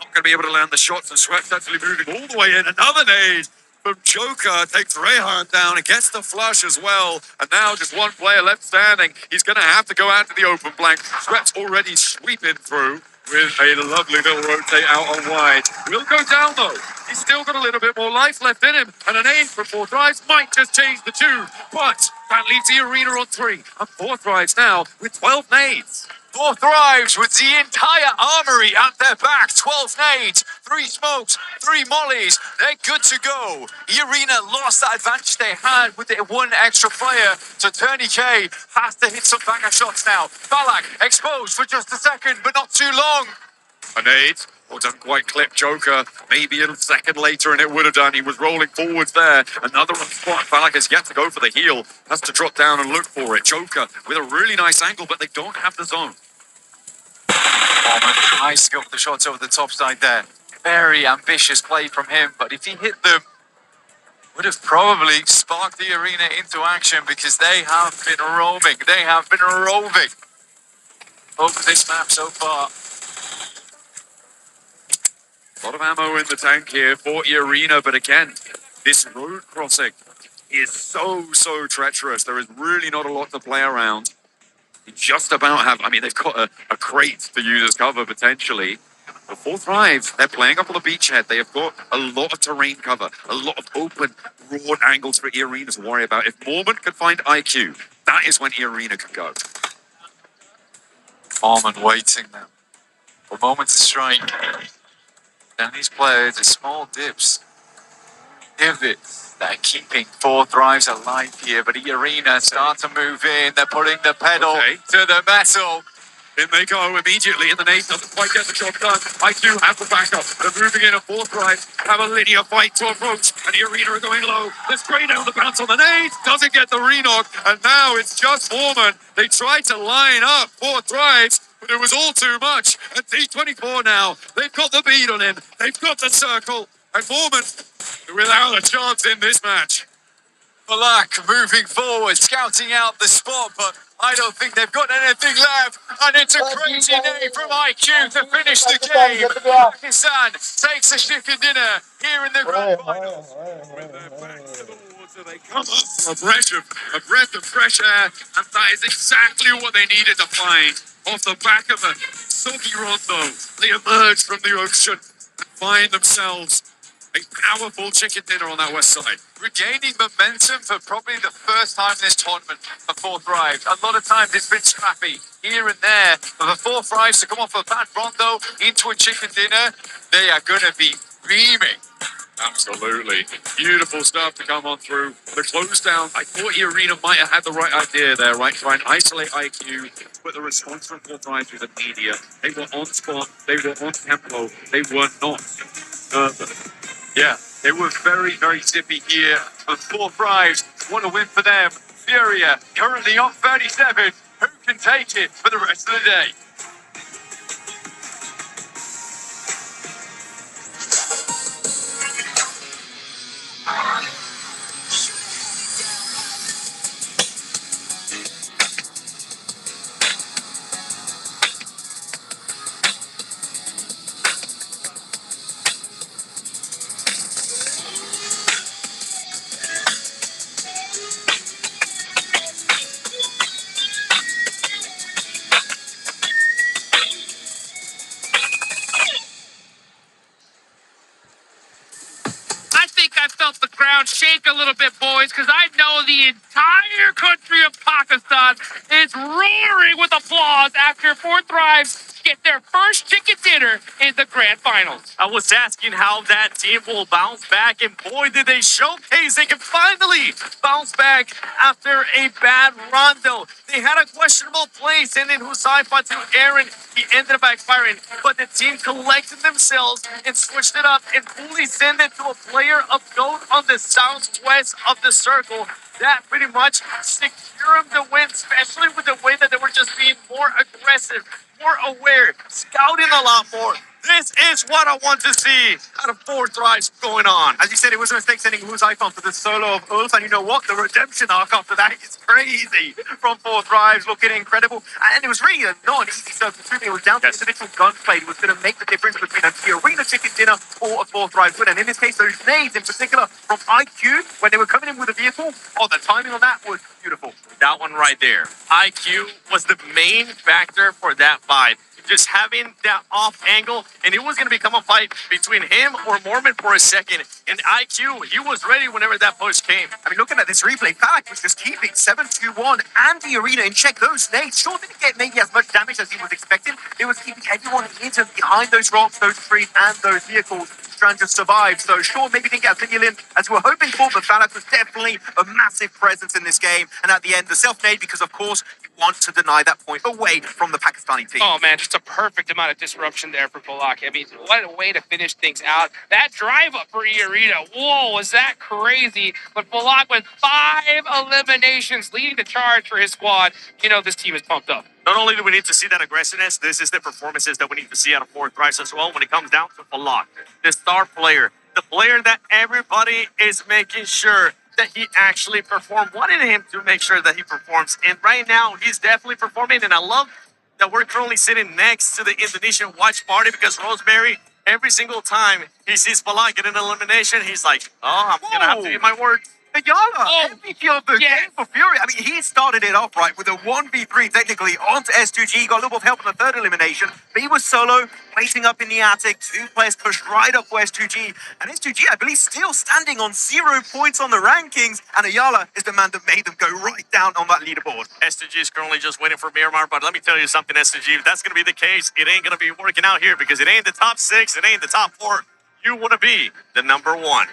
not going to be able to land the shots, and Sweat's actually moving all the way in. Another nade from Joker takes Rehan down and gets the flush as well. And now just 1 player left standing. He's going to have to go out to the open blank. Sweat's already sweeping through with a lovely little rotate out on wide. Will go down though. He's still got a little bit more life left in him. And an aim from 4 Thrives might just change the tune. But that leaves the arena on 3. And 4 Thrives now with 12 nades. 4 Thrives with the entire armory at their back. 12 nades, 3 smokes, 3 mollies. They're good to go. Arena lost that advantage they had with the 1 extra player. So Turney K has to hit some banger shots now. Balak exposed for just a second, but not too long. A nade. Well, doesn't quite clip Joker. Maybe a second later, and it would have done. He was rolling forwards there. Another on spot. Falak has yet to go for the heel. Has to drop down and look for it. Joker with a really nice angle, but they don't have the zone. Nice to go for the shots over the top side there. Very ambitious play from him, but if he hit them, would have probably sparked the arena into action, because they have been roaming. They have been roving over this map so far. A lot of ammo in the tank here for Arena, but again, this road crossing is so treacherous. There is really not a lot to play around. They just about have, I mean, they've got a crate to use as cover potentially. The 4 Thrive, they're playing up on the beachhead. They have got a lot of terrain cover, a lot of open, broad angles for Arena to worry about. If Mormon could find IQ, that is when Arena could go. Mormon waiting now for a moment to strike. And these players are small dips, divots that are keeping 4 Thrives alive here. But Arena start to move in. They're putting the pedal to the metal. In they go immediately, and the nade doesn't quite get the job done. I do have the backup. They're moving in a 4 Thrive, have a linear fight to approach, and the Arena are going low. There's straight down the bounce on the nade, doesn't get the re-knock, and now it's just Mormon. They tried to line up 4 Thrives, but it was all too much. And T24 now, they've got the bead on him, they've got the circle, and Mormon without a chance in this match. Balak moving forward, scouting out the spot, but I don't think they've got anything left. And it's a crazy day from IQ to finish the game. Pakistan takes a chicken dinner here in the grand final. With their back to the water, they come up for a breath of fresh air, and that is exactly what they needed to find. Off the back of a soggy rondo, they emerge from the ocean and find themselves a powerful chicken dinner on that west side. Regaining momentum for probably the first time in this tournament for Four Thrives. A lot of times it's been scrappy here and there, but for Four Thrives to come off a bad rondo into a chicken dinner, they are going to be beaming. Absolutely. Beautiful stuff to come on through. The close down, I thought Arena might have had the right idea there, right? Try and isolate IQ, but the response from Four Thrives was immediate. They were on spot, they were on tempo, they were not yeah, they were very, very zippy here. But Four Thrives, what a win for them. Furia currently on 37. Who can take it for the rest of the day? I think I felt the ground shake a little bit, boys, because I know the entire country of Pakistan is roaring with applause after Four Thrives get their first chicken dinner in the grand finals. I was asking how that team will bounce back, and boy, did they showcase they can finally bounce back after a bad rondo. They had a questionable play, sending Huzaifa to Aaron. He ended up backfiring, but the team collected themselves and switched it up and fully sent it to a player of note on the southwest of the circle. That pretty much secured them the win, especially with the way that they were just being more aggressive, more aware, scouting a lot more. This is what I want to see out of Four Thrives going on. As you said, it was a mistake sending Huzaifa for the solo of Ulf, and you know what? The redemption arc after that is crazy. From Four Thrives, looking incredible. And it was really not an easy circle to It was down to individual gunplay. It was going to make the difference between a arena chicken dinner or a Four Thrives win. And in this case, those nades in particular from IQ, when they were coming in with a vehicle, the timing on that was beautiful. That one right there. IQ was the main factor for that fight. Just having that off angle, and it was going to become a fight between him or Mormon for a second. And IQ, he was ready whenever that push came. I mean, looking at this replay, Falak was just keeping 7-2-1 and the arena in check. Those nades sure didn't get maybe as much damage as he was expecting. It was keeping everyone in behind those rocks, those trees, and those vehicles. Strand just survived, so sure, maybe didn't get as many in as we were hoping for, but Falak was definitely a massive presence in this game. And at the end, the self-nade, because of course, you want to deny that point away from the Pakistani team. Oh, man, just a perfect amount of disruption there for Polak. I mean, what a way to finish things out. That drive up for Arena, whoa, was that crazy? But Polak with 5 eliminations leading the charge for his squad. You know, this team is pumped up. Not only do we need to see that aggressiveness, this is the performances that we need to see out of Four Thrives as well when it comes down to Falak, the star player, the player that everybody is making sure that he actually performed, wanting him to make sure that he performs. And right now, he's definitely performing, and I love that we're currently sitting next to the Indonesian watch party because Rosemary, every single time he sees Falak get an elimination, he's like, oh, I'm going to have to eat my words. Ayala, MVP of the game for Fury. I mean, he started it off right with a 1v3 technically onto S2G. Got a little bit of help in the third elimination, but he was solo, waiting up in the attic. 2 players pushed right up for S2G. And S2G, I believe, still standing on 0 points on the rankings. And Ayala is the man that made them go right down on that leaderboard. S2G is currently just waiting for Miramar, but let me tell you something, S2G. If that's going to be the case, it ain't going to be working out here because it ain't the top 6, it ain't the top 4. You want to be the number 1.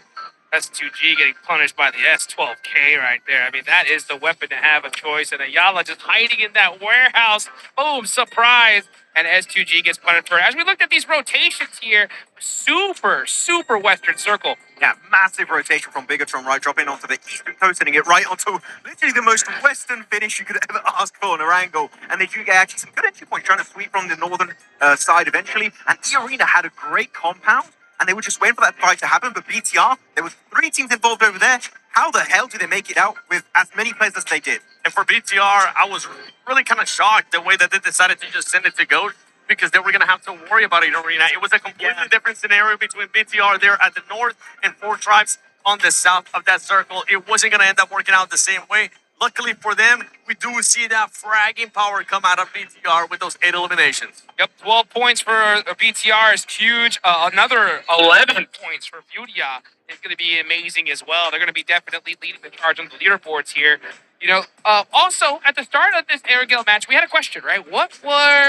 S2G getting punished by the S12K right there. I mean, that is the weapon to have a choice. And Ayala just hiding in that warehouse. Boom, surprise. And S2G gets punished for it. As we looked at these rotations here, super Western Circle. Yeah, massive rotation from Bigatron, right, dropping onto the eastern coast, sending it right onto literally the most Western finish you could ever ask for on a angle. And they do get actually some good entry points, trying to sweep from the northern side eventually. And the arena had a great compound. And they were just waiting for that fight to happen. But BTR, there was 3 teams involved over there. how the hell did they make it out with as many players as they did? And for BTR, I was really kind of shocked the way that they decided to just send it to GOAT because they were going to have to worry about it in Arena. It was a completely different scenario between BTR there at the north and Four Tribes on the south of that circle. It wasn't going to end up working out the same way. Luckily for them, we do see that fragging power come out of BTR with those 8 eliminations. Yep, 12 points for BTR is huge. Another 11 points for Furia is going to be amazing as well. They're going to be definitely leading the charge on the leaderboards here. You know, also at the start of this Aragale match, we had a question, right?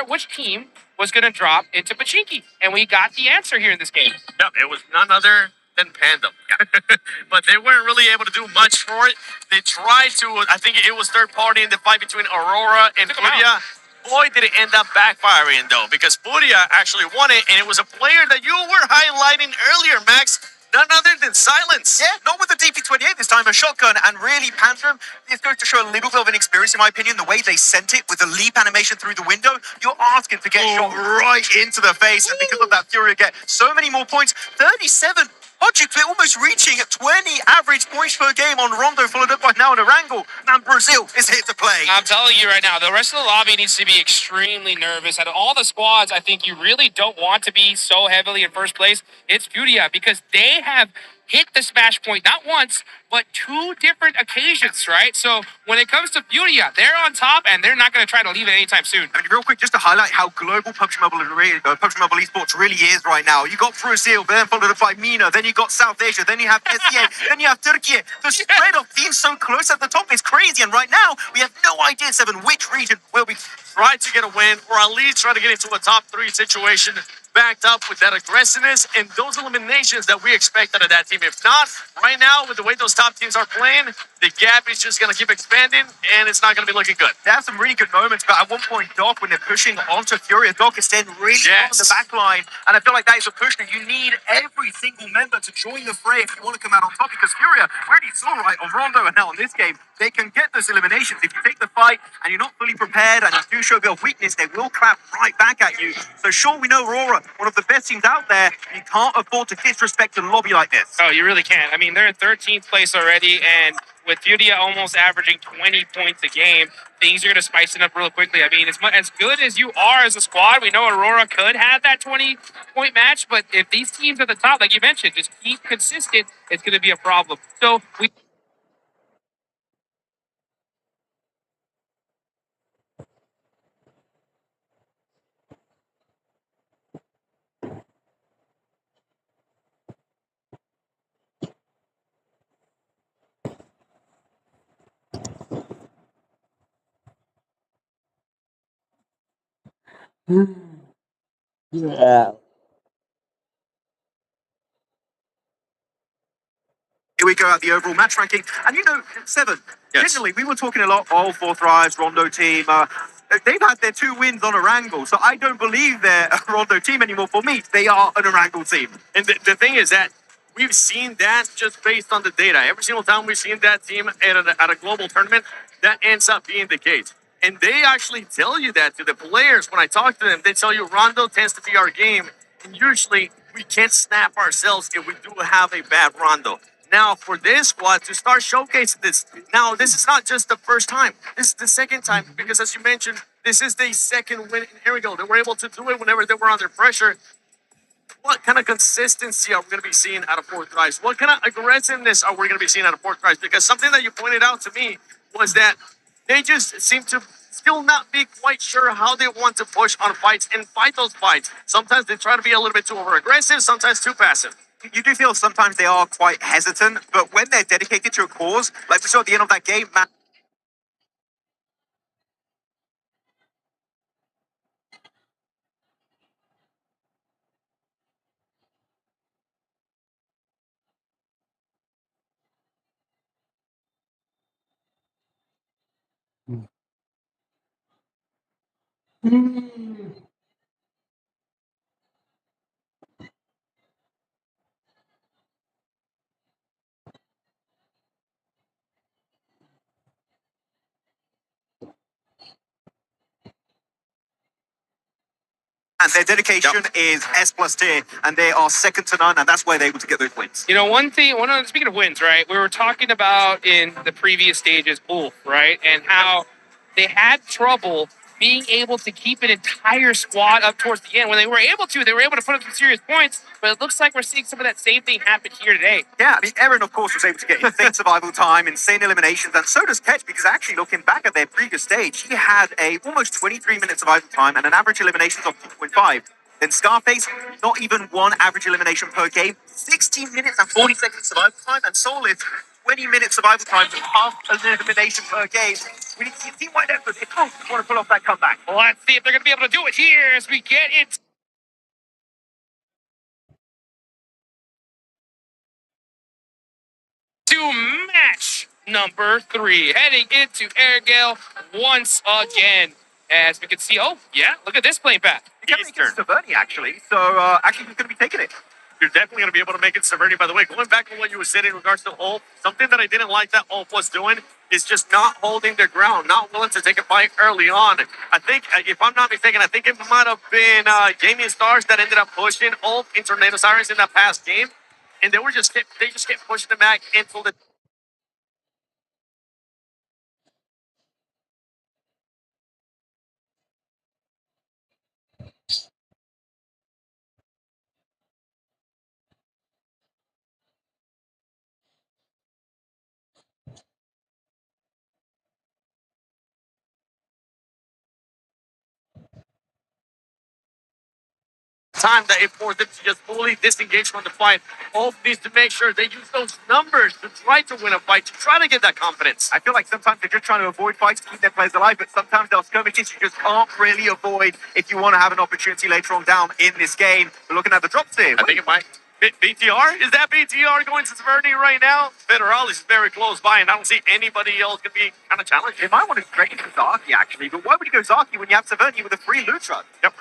Which team was going to drop into Pachinki? And we got the answer here in this game. Yep, it was none other than Pandem. But they weren't really able to do much for it. They tried to, I think it was third party in the fight between Aurora and Furia. Boy, did it end up backfiring though, because Furia actually won it, and it was a player that you were highlighting earlier, Max. None other than Silence. Yeah, not with the DP28 this time, a shotgun, and really Panther, this goes to show a little bit of inexperience in my opinion, the way they sent it with the leap animation through the window, you're asking to get shot right into the face, and because of that, Fury get so many more points, 37. Logically, almost reaching 20 average points per game on Rondo, followed up by now on Erangel, and Brazil is here to play. I'm telling you right now, the rest of the lobby needs to be extremely nervous. Out of all the squads, I think you really don't want to be so heavily in first place. It's Furia, because they have hit the smash point not once, but 2 different occasions, right? So when it comes to Furia, they're on top, and they're not going to try to leave it anytime soon. I mean, real quick, just to highlight how global PUBG Mobile Esports really is right now. You got Brazil, then followed up by MENA, then you got South Asia, then you have SEA, then you have Turkey. The spread of teams so close at the top is crazy, and right now, we have no idea, Seven, which region will be... Try to get a win, or at least try to get into a top 3 situation, backed up with that aggressiveness and those eliminations that we expect out of that team. If not, right now, with the way those top teams are playing, the gap is just going to keep expanding, and it's not going to be looking good. They have some really good moments, but at one point, Doc, when they're pushing onto Furia, Doc is staying really on the back line, and I feel like that is a push that you need every single member to join the fray if you want to come out on top, because Furia, we already saw right on Rondo, and now on this game, they can get those eliminations. If you take the fight and you're not fully prepared and you do show a bit of weakness, they will clap right back at you. So sure, we know Aurora, one of the best teams out there, you can't afford to disrespect a lobby like this. Oh, you really can't. I mean, they're in 13th place already, and with Furia almost averaging 20 points a game, things are going to spice it up real quickly. I mean, as good as you are as a squad, we know Aurora could have that 20-point match, but if these teams at the top, like you mentioned, just keep consistent, it's going to be a problem. So we... Yeah. Here we go at the overall match ranking. And you know, Seven, generally, we were talking a lot, oh, Fourth Rise, Rondo team. They've had their 2 wins on Erangel, so I don't believe they're a Rondo team anymore. For me, they are an Erangel team. And the thing is that we've seen that just based on the data. Every single time we've seen that team at a global tournament, that ends up being the case. And they actually tell you that to the players. When I talk to them, they tell you Rondo tends to be our game. And usually we can't snap ourselves if we do have a bad Rondo. Now, for this squad to start showcasing this, now this is not just the first time. This is the second time because, as you mentioned, this is the second win in Aragale. They were able to do it whenever they were under pressure. What kind of consistency are we going to be seeing out of Fourth Rise? What kind of aggressiveness are we going to be seeing out of Fourth Rise? Because something that you pointed out to me was that they just seem to still not be quite sure how they want to push on fights and fight those fights. Sometimes they try to be a little bit too over-aggressive, sometimes too passive. You do feel sometimes they are quite hesitant, but when they're dedicated to a cause, like we saw at the end of that game, man. and their dedication is S plus tier, and they are second to none, and that's why they're able to get those wins. You know, speaking of wins, right? We were talking about in the previous stages, Ulf, right? And how they had trouble being able to keep an entire squad up towards the end. When they were able to put up some serious points, but it looks like we're seeing some of that same thing happen here today. Yeah, I mean, Aaron, of course, was able to get insane survival time, insane eliminations, and so does Ketch, because actually, looking back at their previous stage, he had a almost 23-minute survival time and an average eliminations of 2.5. Then Scarface, not even one average elimination per game, 16 minutes and 40 seconds survival time, and Solid, 20 minutes survival time with half an elimination per game. We need to see Team White Effort if they want to pull off that comeback. Well, let's see if they're going to be able to do it here as we get into match number 3, heading into Air Gale once again. As we can see, oh, yeah, look at this plane path. You can make it Saverni, actually, so actually he's going to be taking it. You're definitely going to be able to make it Severity. By the way, going back to what you were saying in regards to Ulf, something that I didn't like that Ulf was doing is just not holding their ground, not willing to take a fight early on. I think, if I'm not mistaken, I think it might have been Jamie Stars that ended up pushing Ulf in Tornado Sirens in that past game, and they just kept pushing them back until the time that it forced them to just fully disengage from the fight. Ulf needs to make sure they use those numbers to try to win a fight, to try to get that confidence. I feel like sometimes they're just trying to avoid fights to keep their players alive, but sometimes there are skirmishes you just can't really avoid if you want to have an opportunity later on down in this game. We're looking at the drops here. I think it might. BTR? Is that BTR going to Severity right now? Federalis is very close by, and I don't see anybody else going to be kind of challenging. They might want to trade for Zaki, actually, but why would you go Zaki when you have Severny with a free loot truck? Yep.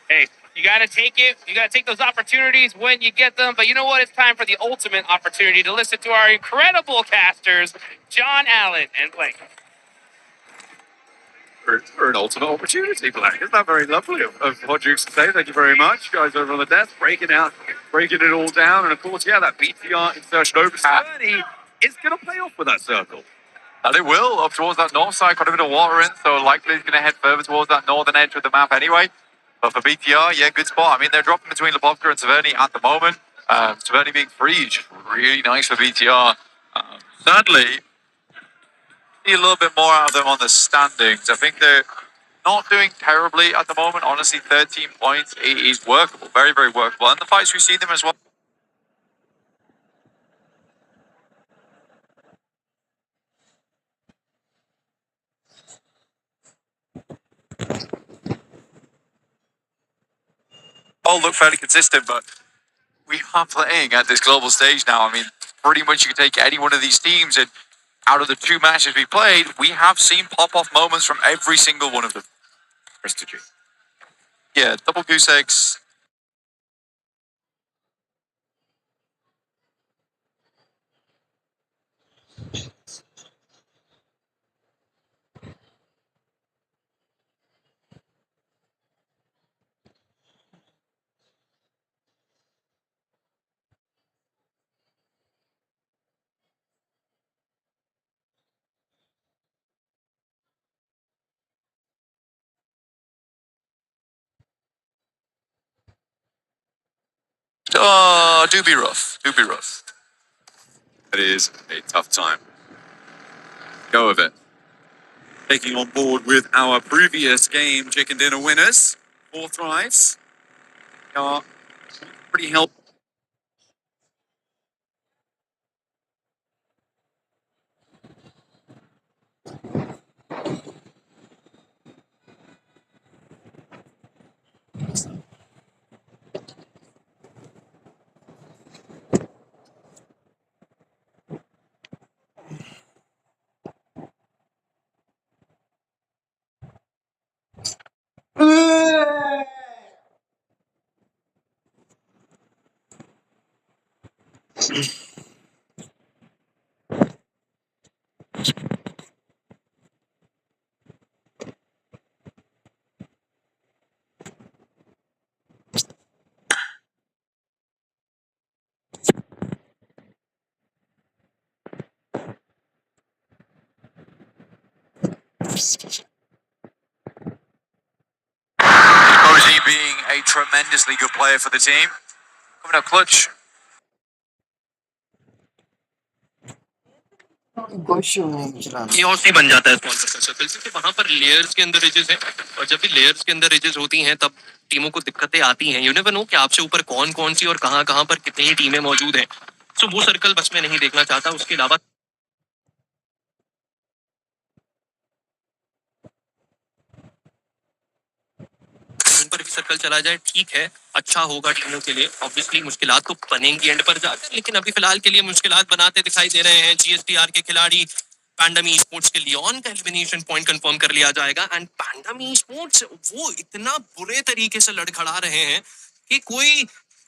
Hey, you got to take it. You got to take those opportunities when you get them. But you know what? It's time for the ultimate opportunity to listen to our incredible casters, John Allen and Blake. For an ultimate opportunity, Black. Isn't that very lovely of Hodgix to say? Thank you very much. Guys over on the desk, breaking it all down. And of course, yeah, that BTR insertion over Severny is going to play off with that circle. And it will, up towards that north side, quite a bit of water in, so likely he's going to head further towards that northern edge of the map anyway. But for BTR, yeah, good spot. I mean, they're dropping between Lebovka and Severny at the moment. Severny being free, just really nice for BTR. Sadly, see a little bit more out of them on the standings. I think they're not doing terribly at the moment. Honestly, 13 points is workable, very, very workable. And the fights we see them as well. All look fairly consistent, but we are playing at this global stage now. I mean, pretty much you can take any one of these teams, and out of the 2 matches we played, we have seen pop-off moments from every single one of them. Prestige. Yeah, double goose eggs. Oh, do be rough. Do be rough. It is a tough time. Go with it. Taking on board with our previous game, Chicken Dinner winners, 4 thrives. Are pretty helpful. Moji being a tremendously good player for the team. Coming up clutch. chaos ही बन जाता है small circle क्योंकि वहां पर layers के अंदर edges हैं और जब भी लेयर्स के अंदर एजेस होती हैं तब टीमों को दिक्कतें आती हैं। यू नेवर नो कि आपसे ऊपर कौन कौन सी और कहां कहां पर कितनी टीमें मौजूद हैं। सो वो सर्कल बस मैं नहीं देखना चाहता। उसके अलावा पर भी सर्कल चला जाए ठीक है, अच्छा होगा टीमों के लिए। ऑब्वियसली मुश्किलात तो बनेंगी एंड पर जाकर, लेकिन अभी फिलहाल के लिए मुश्किलात बनाते दिखाई दे रहे हैं जीएसटीआर के खिलाड़ी। पैंडम ई स्पोर्ट्स के लियोन का एलिमिनेशन पॉइंट कंफर्म कर लिया जाएगा एंड पैंडम ई स्पोर्ट्स वो इतना बुरे तरीके से लड़खड़ा रहे हैं कि कोई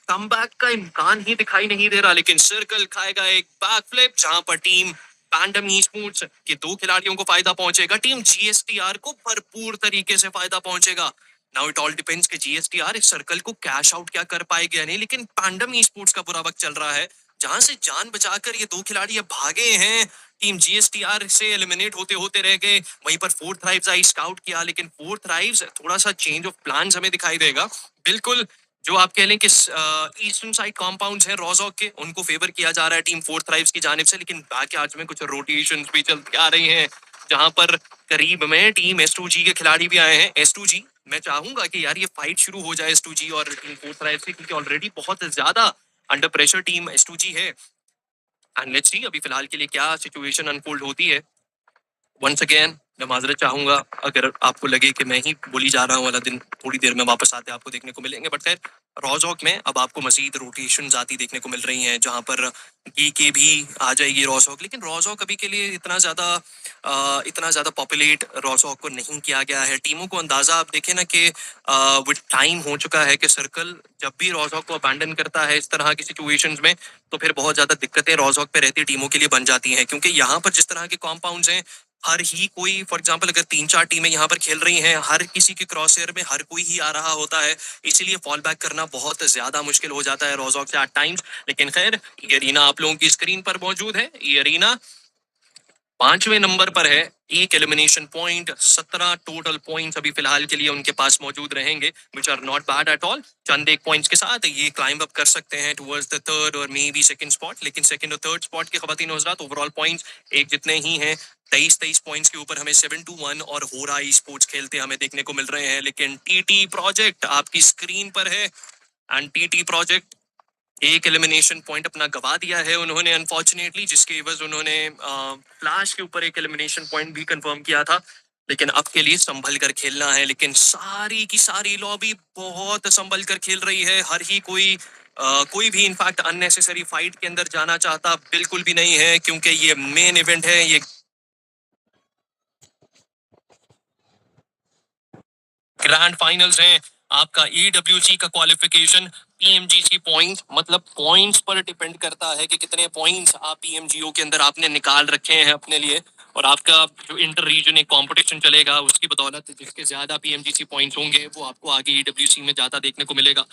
कमबैक का इम्कान ही दिखाई नहीं दे रहा। लेकिन सर्कल खाएगा एक बैक फ्लिप जहां पर टीम पैंडम ई स्पोर्ट्स के 2 खिलाड़ियों को फायदा पहुंचेगा, टीम जीएसटीआर को भरपूर तरीके से फायदा पहुंचेगा। नाउ इट ऑल डिपेंड्स कि जीएसटीआर इस सर्कल को कैश आउट क्या कर पाएगी या नहीं। लेकिन पैंडम ई स्पोर्ट्स का बुरा वक्त चल रहा है जहां से जान बचाकर ये 2 खिलाड़ी अब भागे हैं। टीम जीएसटीआर से एलिमिनेट होते होते रह गए। वहीं पर फोर्थ राइव्स आई स्काउट किया, लेकिन फोर्थ राइव्स थोड़ा सा चेंज ऑफ प्लान्स हमें दिखाई देगा। बिल्कुल जो आप कह लें कि ईस्टर्न साइड कॉम्पाउंड्स हैं रोजॉक के, उनको फेवर किया जा रहा है टीम फोर्थ राइव्स की जानिब से। लेकिन बैकयार्ड्स में कुछ रोटेशंस भी चलती आ रही हैं जहां पर करीब में टीम S2G के खिलाड़ी भी आए हैं। S2G मैं चाहूंगा कि यार ये फाइट शुरू हो जाए S2G और टीम फोर्थ राइव्स की, क्योंकि ऑलरेडी बहुत ज्यादा अंडर प्रेशर टीम S2G है। एंड लेट्स सी अभी फिलहाल के लिए क्या सिचुएशन अनफोल्ड होती है। वंस अगेन मैं माजरत चाहूंगा अगर आपको लगे कि मैं ही बोली जा रहा हूँ वाला दिन थोड़ी देर में वापस आते आपको देखने को मिलेंगे। बट खैर रॉजॉक में अब आपको मजीद रोटेशन आती देखने को मिल रही हैं जहां पर के भी आ जाएगी रॉजॉक। लेकिन रॉजॉक अभी के लिए इतना ज्यादा पॉपुलेट रॉजॉक को नहीं किया गया है। टीमों को अंदाजा आप देखें ना कि विद टाइम हो चुका है कि सर्कल जब भी रॉजॉक को अबैंडन करता है इस तरह की सिचुएशंस में तो फिर बहुत ज्यादा दिक्कतें रॉजॉक पे रहती टीमों के लिए बन जाती हैं। क्योंकि यहाँ पर जिस तरह के कॉम्पाउंड्स हैं हर ही कोई, फॉर एग्जांपल अगर 3-4 टीमें यहाँ पर खेल रही हैं, हर किसी के क्रॉसएयर में हर कोई ही आ रहा होता है, इसीलिए फॉल बैक करना बहुत ज्यादा मुश्किल हो जाता है रॉजॉक से एट टाइम्स। लेकिन खैर ये अरीना आप लोगों की स्क्रीन पर मौजूद है। ये अरीना 5वें नंबर पर है, एक एलिमिनेशन पॉइंट, 17 टोटल पॉइंट्स अभी फिलहाल के लिए उनके पास मौजूद रहेंगे, which are not bad at all. चंद एक पॉइंट्स के साथ ये क्लाइंब अप कर सकते हैं टुवर्ड्स द थर्ड और मे बी सेकंड स्पॉट। लेकिन सेकंड और थर्ड स्पॉट के खवातीन हज़रात ओवरऑल पॉइंट्स एक जितने ही हैं। 23 पॉइंट्स के ऊपर हमें 7-1 और होरा ई स्पोर्ट्स खेलते हमें देखने को मिल रहे हैं। लेकिन टीटी प्रोजेक्ट आपकी स्क्रीन पर है एंड टीटी प्रोजेक्ट एक एलिमिनेशन पॉइंट अपना गवा दिया है उन्होंने अनफॉर्चुनेटली, जिसके एवज उन्होंने फ्लैश के ऊपर एक एलिमिनेशन पॉइंट भी कंफर्म किया था। लेकिन अब के लिए संभल कर खेलना है। लेकिन सारी की सारी लॉबी बहुत संभल कर खेल रही है। हर ही कोई भी इनफैक्ट अननेसेसरी फाइट के अंदर जाना चाहता बिल्कुल भी नहीं है, क्योंकि ये मेन इवेंट है, ये ग्रैंड फाइनल्स हैं। आपका EWC का क्वालिफिकेशन PMGC पॉइंट्स, मतलब पॉइंट्स पर डिपेंड करता है कि कितने पॉइंट्स आप PMGO के अंदर आपने निकाल रखे हैं अपने लिए। और आपका जो इंटर रीजन एक कंपटीशन चलेगा उसकी बदौलत जिसके ज्यादा PMGC पॉइंट्स होंगे वो आपको आगे EWC में ज्यादा देखने को मिलेगा।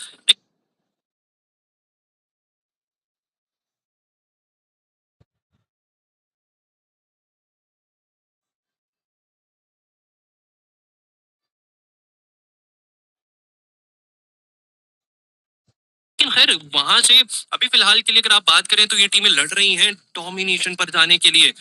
लेकिन खैर वहां से अभी फिलहाल के लिए अगर आप बात करें तो ये टीमें लड़ रही हैं डोमिनेशन पर जाने के लिए।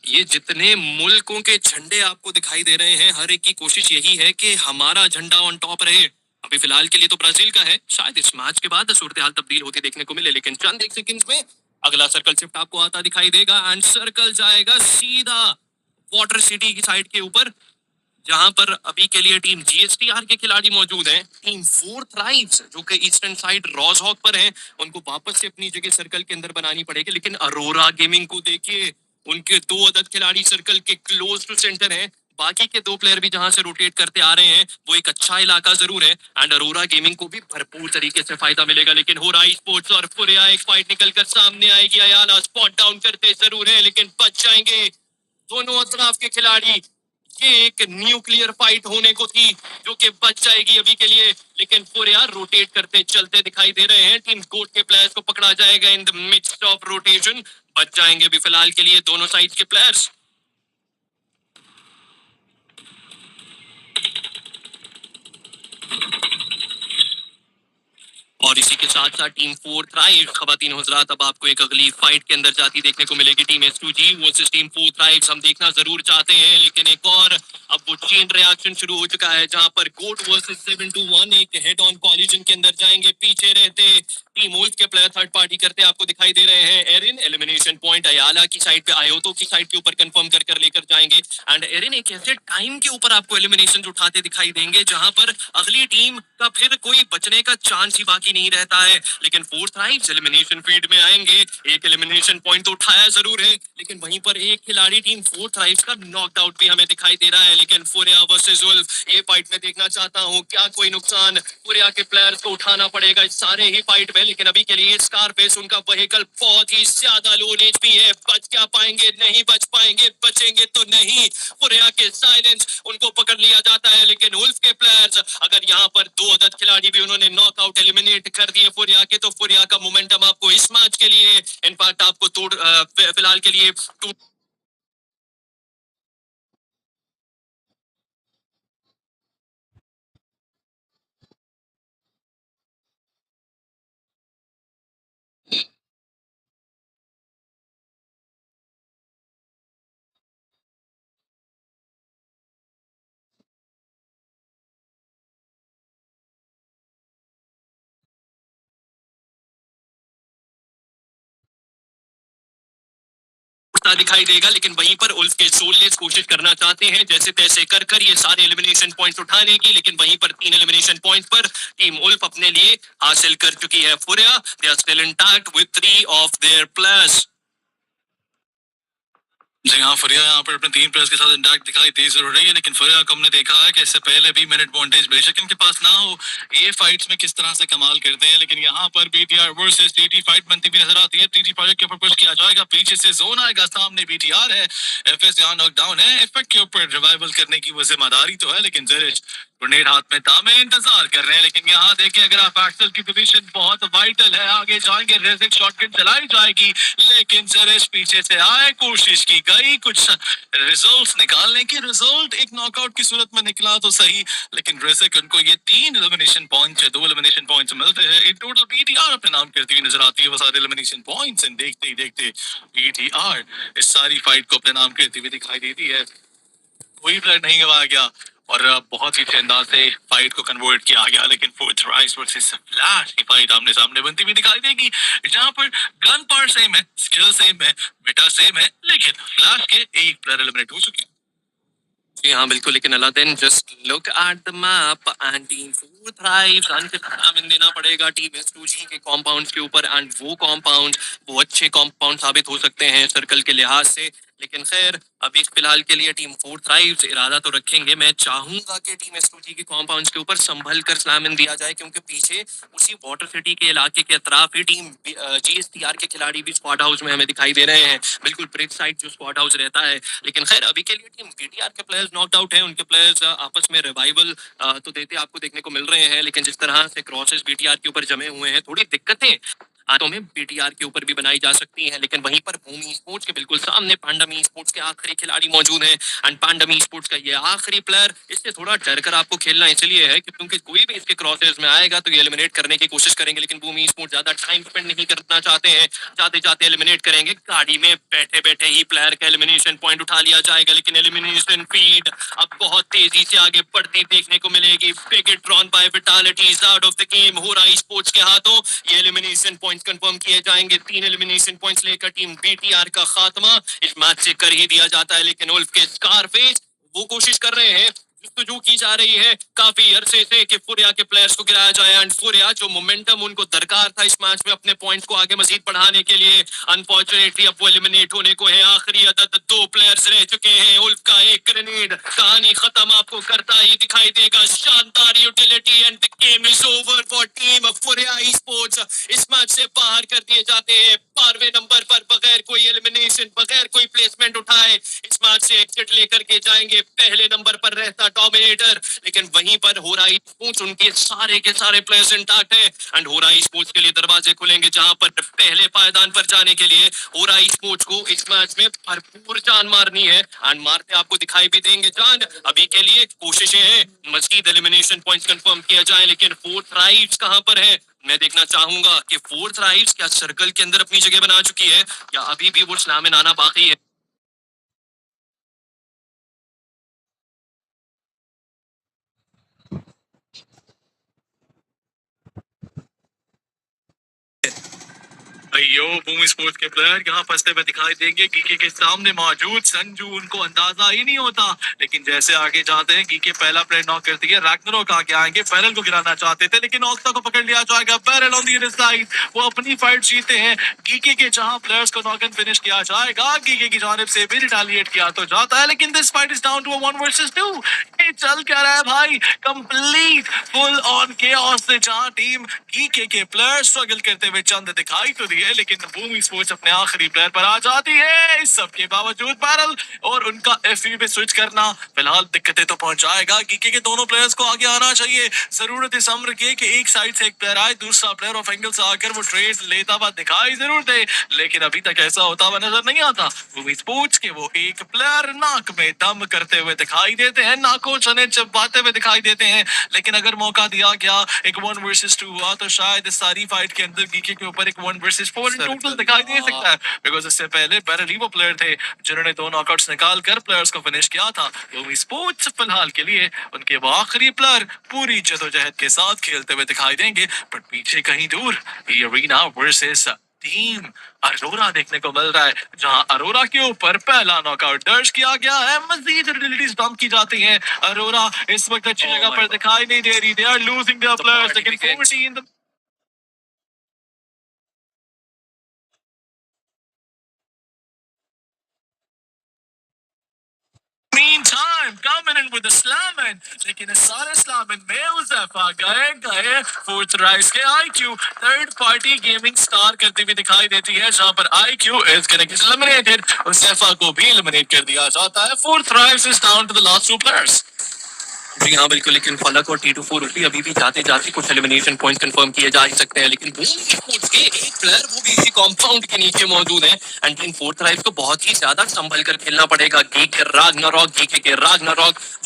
ये जितने मुल्कों के झंडे आपको दिखाई दे रहे हैं हर एक की कोशिश यही है कि हमारा झंडा ऑन टॉप रहे। अभी फिलहाल के लिए तो ब्राजील का है, शायद इस मैच के बाद सूरत हाल तब्दील होती देखने को मिले। लेकिन चंद एक सेकंड्स में अगला सर्कल शिफ्ट आपको आता दिखाई देगा एंड सर्कल जाएगा सीधा वाटर सिटी की साइड के ऊपर, जहां पर अभी के लिए टीम जीएसटीआर के खिलाड़ी मौजूद हैं। टीम फोर्थ राइव्स जो कि ईस्टर्न साइड रॉजहॉक पर हैं, उनको वापस से अपनी जगह सर्कल के अंदर बनानी पड़ेगी। लेकिन अरोरा गेमिंग को देखिए, उनके 2 अदद खिलाड़ी सर्कल के क्लोज टू सेंटर हैं। बाकी के 2 प्लेयर भी जहां से रोटेट करते आ रहे हैं वो एक अच्छा इलाका जरूर है एंड अरोरा गेमिंग को भी भरपूर तरीके से फायदा मिलेगा। लेकिन हो रहा स्पोर्ट्स और फुरिया एक फाइट निकल कर सामने आएगी। अयाला स्पॉट डाउन करते जरूर है लेकिन बच जाएंगे दोनों अतराफ के खिलाड़ी। ये एक न्यूक्लियर फाइट होने को थी जो कि बच जाएगी अभी के लिए। लेकिन फुरिया रोटेट करते चलते दिखाई दे रहे हैं। टीम गोट के प्लेयर्स को पकड़ा जाएगा in the midst of rotation. बच जाएंगे अभी फिलहाल के लिए दोनों साइड के प्लेयर्स। और इसी के साथ साथ टीम 4 थ्राइव खवातीन हजरात अब आपको एक अगली फाइट के अंदर जाती देखने को मिलेगी। Team S2G versus team 4 thrive हम देखना जरूर चाहते हैं, लेकिन एक और अब वो चेन रिएक्शन शुरू हो चुका है जहां पर गोट वर्सेस 7-1 एक हेड ऑन कॉलिजन के अंदर जाएंगे। पीछे रहते टीम वुल्फ के प्लेयर थर्ड पार्टी करते आपको दिखाई दे रहे हैं। एरिन एलिमिनेशन पॉइंट अयाला की साइड पे आयोतो की साइड के ऊपर कंफर्म कर लेकर जाएंगे एंड एरिन एक ऐसे टाइम के ऊपर आपको एलिमिनेशन उठाते दिखाई देंगे जहां पर अगली टीम का फिर कोई बचने का चांस ही बाकी नहीं रहता है। लेकिन फोर्थ राइट्स एलिमिनेशन फीड में आएंगे, एक एलिमिनेशन पॉइंट तो उठाया जरूर है, लेकिन वहीं पर एक खिलाड़ी टीम फोर्थ राइट्स का नॉकड आउट भी हमें दिखाई दे रहा है। लेकिन फुरिया वर्सेस वुल्फ ये फाइट में देखना चाहता हूँ क्या कोई नुकसान फुरिया के प्लेयर्स को उठाना पड़ेगा इस सारे ही फाइट में। लेकिन अभी के लिए स्कारफेस उनका व्हीकल बहुत ही ज्यादा लो एचपी है, बच क्या पाएंगे? नहीं बच पाएंगे, बचेंगे तो नहीं। फुरिया के साइलेंस उनको पकड़ लिया जाता है, लेकिन वुल्फ के प्लेयर्स अगर यहाँ पर 2 अदद खिलाड़ी भी उन्होंने नॉकआउट एलिमिनेट कर दिए फुरिया के, तो फुरिया का मोमेंटम आपको इस मैच के लिए इनफैक्ट आपको फिलहाल के लिए दिखाई देगा। लेकिन वहीं पर उल्फ के सोललेस कोशिश करना चाहते हैं जैसे तैसे कर ये सारे एलिमिनेशन पॉइंट्स उठाने की, लेकिन वहीं पर 3 एलिमिनेशन पॉइंट्स पर टीम उल्फ अपने लिए हासिल कर चुकी है। Furia they are still intact with 3 of their players. जी हाँ, फरिया यहाँ पर अपने 3 प्लेयर्स के साथ इंटैक्ट दिखाई दे जरूर रही है, लेकिन फरिया को हमने देखा है कि इससे पहले भी मिनट एडवांटेज बेशक इनके पास ना हो, ये फाइट्स में किस तरह से कमाल करते हैं। लेकिन यहाँ पर बीटीआर वर्सेस टीटी फाइट बनती हुई नजर आती है। टीटी प्रोजेक्ट के ऊपर पुश किया जाएगा, पीछे से जोन आएगा, सामने बीटीआर है, एफएस यहाँ नॉकडाउन है। इफेक्ट के ऊपर रिवाइवल करने की वो जिम्मेदारी तो है, लेकिन जरिश ग्रेनेड हाथ में थामे इंतजार कर रहे हैं। लेकिन यहाँ देखिए अगर आप एक्सल की पोजीशन बहुत वाइटल है, आगे जाएंगे, रेजिक शॉटगन चलाई जाएगी, लेकिन जरिश पीछे से आए, कोशिश की गई कुछ रिजल्ट्स निकालने की, रिजल्ट एक नॉकआउट की सूरत में निकला तो सही, लेकिन रेजिक उनको ये 3 एलिमिनेशन पॉइंट्स, 2 एलिमिनेशन पॉइंट्स मिलते हैं। इन टोटल बीटीआर अपने नाम करती हुई नजर आती है वो सारे एलिमिनेशन पॉइंट्स, एंड देखते ही देखते बीटीआर इस सारी फाइट को अपने नाम करती हुई दिखाई देती है। कोई ब्लड नहीं गवाया गया और बहुत ही अच्छे अंदाज से फाइट को कन्वर्ट किया गया। लेकिन फोर्थ राइस वर्सेस फ्लैश की फाइट आमने सामने बनती हुई दिखाई देगी, जहां पर गन पावर सेम है, स्किल सेम है, मेटा सेम है, लेकिन फ्लैश के एक प्लेयर एलिमिनेट हो चुके हैं। जी हाँ बिल्कुल, लेकिन Aladdin just look at the map and team 4 thrives and देना पड़ेगा टीम S2G के कॉम्पाउंड्स के ऊपर, एंड वो कॉम्पाउंड वो अच्छे कॉम्पाउंड साबित हो सकते हैं सर्कल के लिहाज से। लेकिन खैर अभी फिलहाल के लिए टीम 4 थ्राइव्स इरादा तो रखेंगे। मैं चाहूंगा कि टीम S2G के कॉम्पाउंड्स के ऊपर संभल कर स्लैम इन दिया जाए, क्योंकि पीछे उसी वाटर सिटी के इलाके के अतराफ ही टीम GSTR के खिलाड़ी भी स्क्वाड हाउस में हमें दिखाई दे रहे हैं, बिल्कुल ब्रिज साइड जो स्क्वाड हाउस रहता है। लेकिन खैर अभी के लिए टीम BTR के प्लेयर्स नॉकड आउट हैं, उनके प्लेयर्स आपस में रिवाइवल तो देते आपको देखने को मिल रहे हैं, लेकिन जिस तरह से क्रॉसेस BTR के ऊपर जमे हुए हैं, थोड़ी दिक्कतें हाथों में BTR के ऊपर भी बनाई जा सकती हैं। लेकिन वहीं पर भूमि स्पोर्ट्स के बिल्कुल सामने पांडम स्पोर्ट्स के आखिरी खिलाड़ी मौजूद हैं, एंड पांडम स्पोर्ट्स का ये आखिरी प्लेयर, इससे थोड़ा डर कर आपको खेलना इसलिए है क्योंकि कोई भी इसके क्रॉसेस में आएगा तो ये एलिमिनेट करने की कोशिश करेंगे। लेकिन भूमि स्पोर्ट्स ज्यादा टाइम स्पेंड नहीं करना चाहते हैं, जाते जाते एलिमिनेट करेंगे, गाड़ी में बैठे बैठे ही प्लेयर का एलिमिनेशन पॉइंट उठा लिया जाएगा। लेकिन एलिमिनेशन फीड अब बहुत तेजी से आगे बढ़ती देखने को मिलेगी। Wicket drawn by Vitality's out of the game हो रहा है स्पोर्ट्स के हाथों, ये एलिमिनेशन पॉइंट्स कंफर्म किए जाएंगे। 3 एलिमिनेशन पॉइंट्स लेकर टीम BTR का खात्मा इस मैच से कर ही दिया जाता है। लेकिन उल्फ के स्कारफेस वो कोशिश कर रहे हैं, जो की जा रही है काफी अरसे से कि फुरिया के प्लेयर्स को गिराया जाए, एंड फुरिया जो मोमेंटम उनको दरकार था इस मैच में अपने पॉइंट्स को आगे मजीद बढ़ाने के लिए, अनफॉर्चुनेटली अब वो एलिमिनेट होने को है। आखिरी अदद 2 प्लेयर्स रह चुके हैं, उल्फ का एक ग्रेनेड कहानी खत्म आपको करता ही दिखाई देगा। शानदार utility and the game is over for team Furia sports. इस मैच से बाहर कर दिए जाते हैं 12वें नंबर पर, बगैर कोई एलिमिनेशन, बगैर कोई प्लेसमेंट उठाए इस मैच से एग्जिट लेकर के जाएंगे। पहले नंबर पर रहता डोमिनेटर, लेकिन वहीं पर हो रहा स्पोर्ट्स, उनके सारे के सारे प्लेयर्स इंटैक्ट है, एंड हो रहा स्पोर्ट्स के लिए दरवाजे खुलेंगे जहां पर पहले पायदान पर जाने के लिए हो रहा स्पोर्ट्स को इस मैच में भरपूर जान मारनी है, एंड मारते आपको दिखाई भी देंगे जान। अभी के लिए कोशिशें हैं मजीद एलिमिनेशन पॉइंट्स कंफर्म किया जाए, लेकिन 4 थ्राइव्स कहां पर है मैं देखना चाहूंगा कि फोर्थ राइट्स क्या सर्कल के अंदर अपनी जगह बना चुकी है या अभी भी वो स्लैम में आना बाकी है। अयो बूमी स्पोर्ट्स के प्लेयर यहाँ फंसते हुए दिखाई देंगे। गीके के सामने मौजूद संजू, उनको अंदाजा ही नहीं होता, लेकिन जैसे आगे जाते हैं गीके पहला प्लेयर नॉक करती है। रैग्नारोक आगे आएंगे, बैरल को गिराना चाहते थे लेकिन ऑक्सा को पकड़ लिया जाएगा। Barrel on the other side, वो अपनी फाइट जीते हैं। गीके के जहां प्लेयर्स को नॉक एंड फिनिश किया जाएगा, गीके की जानिब से भी रिटालिएट किया तो जाता है, लेकिन this fight is down to 1 versus 2। ये चल क्या रहा है भाई, कंप्लीट फुल ऑन केओस से जहां टीम गीके के प्लेयर स्ट्रगल करते हुए चंद दिखाई तो दिए, लेकिन बूमी स्पोर्ट्स अपने आखिरी प्लेयर पर आ जाती है। इस सब के बावजूद बैरल और उनका एफवी पे स्विच करना फिलहाल दिक्कतें तो पहुंचाएगा। गीके के दोनों प्लेयर्स को आगे आना चाहिए। जरूरत इस अम्र की कि एक साइड से एक प्लेयर आए, दूसरा प्लेयर ऑफ एंगल से आकर वो ट्रेड लेता हुआ दिखाई जरूर दे, लेकिन अभी तक ऐसा होता हुआ नजर नहीं आता। बूमी स्पोर्ट्स के वो एक प्लेयर नाक में दम करते हुए दिखाई देते हैं, नाकों चने चबाते हुए दिखाई देते हैं, लेकिन अगर मौका दिया गया एक 1 वर्सेस 2 हुआ तो शायद इस सारी फाइट के अंदर गीके के ऊपर एक 1 वर्सेस 4 इन टोटल दिखाई दे सकता है, बिकॉज इससे पहले बैरल ही वो प्लेयर थे जिन्होंने 2 नॉकआउट्स निकाल कर प्लेयर्स को फिनिश किया था। बूमी स्पोर्ट्स फिलहाल के लिए उनके वो आखिरी प्लेयर पूरी जदोजहद के साथ खेलते हुए दिखाई देंगे, बट पीछे कहीं दूर एरिना वर्सेस टीम अरोरा देखने को मिल रहा है, जहां अरोरा के ऊपर पहला नॉकआउट दर्ज किया गया है। मजीद रिलेटिव्स डंप की जाती हैं। अरोरा इस वक्त अच्छी जगह पर दिखाई नहीं दे रही। They are losing their players, लेकिन 14 meantime coming in with a slamming, लेकिन इस सारे slamming में उज़ैफा गए फोर्थ राइज के IQ third party gaming star करती हुई दिखाई देती है, जहां पर IQ is getting eliminated। उज़ैफा को भी एलिमिनेट कर दिया जाता है। Fourth rise is down to the last 2 players. जी हाँ बिल्कुल, लेकिन फलक और T24 अभी भी जाते जाते कुछ एलिमिनेशन पॉइंट्स कंफर्म किए जा ही सकते हैं, लेकिन बूमी स्पोर्ट्स के एक प्लेयर वो भी इसी कॉम्पाउंड के नीचे मौजूद है एंड टीम फोर्थ राइज को बहुत ही ज्यादा संभल कर खेलना पड़ेगा। गीके राग्नारॉक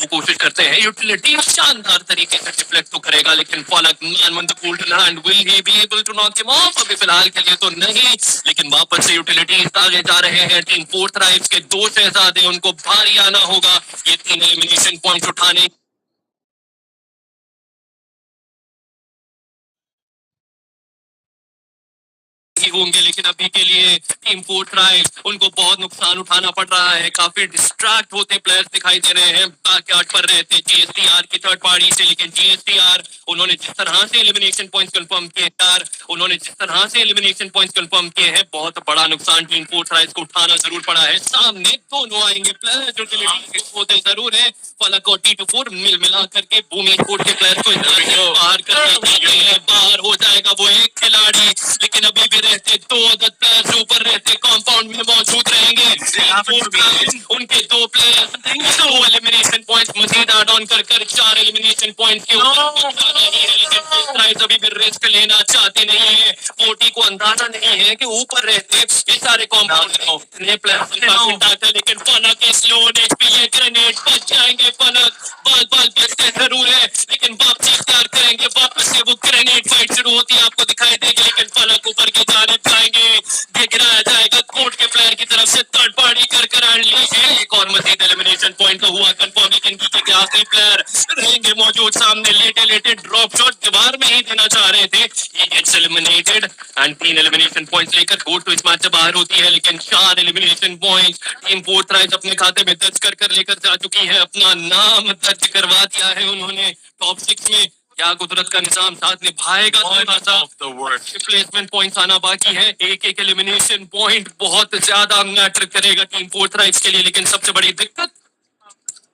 वो कोशिश करते हैं, यूटिलिटी शानदार तरीके से डिफ्लेक्ट तो करेगा, लेकिन Falak man one the golden hand, will he be able to knock him off? अभी फिलहाल के लिए तो नहीं, लेकिन वापस से यूटिलिटी आगे जा रहे हैं। टीम फोर्थ राइज के 2 शहजादे, उनको भारी आना होगा ये 3 एलिमिनेशन पॉइंट उठाने होंगे, लेकिन अभी के लिए टीम फोर्थ राइज उनको बहुत नुकसान उठाना पड़ रहा है। काफी डिस्ट्रैक्ट होते प्लेयर्स दिखाई दे रहे हैं, बैकयार्ड पर रहते जीएसटीआर की थर्ड पार्टी से, लेकिन जीएसटीआर उन्होंने जिस तरह से एलिमिनेशन पॉइंट्स कंफर्म किए हैं, बहुत बड़ा नुकसान टीम फोर्थ राइज को उठाना जरूर पड़ा है। सामने दोनों आएंगे प्लेयर जो होते जरूर है, फलक और T24 मिला करके बूमी स्पोर्ट के प्लेयर को बाहर हो जाएगा वो एक खिलाड़ी, लेकिन अभी भी रहते 2 अदद प्लेयर्स ऊपर रहते कॉम्पाउंड में मौजूद रहेंगे। उनके 2 players 2 elimination points Majid add on कर 4 एलिमिनेशन पॉइंट्स के ऊपर, लेकिन अभी भी रिस्क लेना चाहते नहीं है। 40 को अंदाजा नहीं है कि ऊपर रहते ये सारे कॉम्पाउंड में प्लेयर्स, लेकिन फलक के स्लो एचपी ये ग्रेनेड बच जाएंगे। फलक बाल बचते जरूर है, लेकिन वापसी स्टार करेंगे, वापस से वो ग्रेनेड फाइट शुरू होती है, आपको दिखाई देगी, लेकिन फलक ऊपर की जानिब जाएंगे, गिराया जाएगा कोर्ट के प्लेयर की तरफ से थर्ड पार्टी कर लीजिए। एक और मजीद एलिमिनेशन पॉइंट तो हुआ कंफर्म, लेकिन गीके के आखिरी प्लेयर रहेंगे मौजूद सामने। लेटे ड्रॉप शॉट दीवार में ही देना चाह रहे थे, ये gets eliminated and 3 elimination points लेकर गोट तो इस मैच से बाहर होती है, लेकिन 4 elimination points team fourth rise अपने खाते में दर्ज कर लेकर जा चुकी है। अपना नाम दर्ज करवा दिया है उन्होंने टॉप 6 में। क्या कुदरत का निजाम साथ निभाएगा? रिप्लेसमेंट पॉइंट्स आना बाकी है, एक एलिमिनेशन पॉइंट बहुत ज्यादा मैटर करेगा टीम फोर्थ राइज के लिए, लेकिन सबसे बड़ी दिक्कत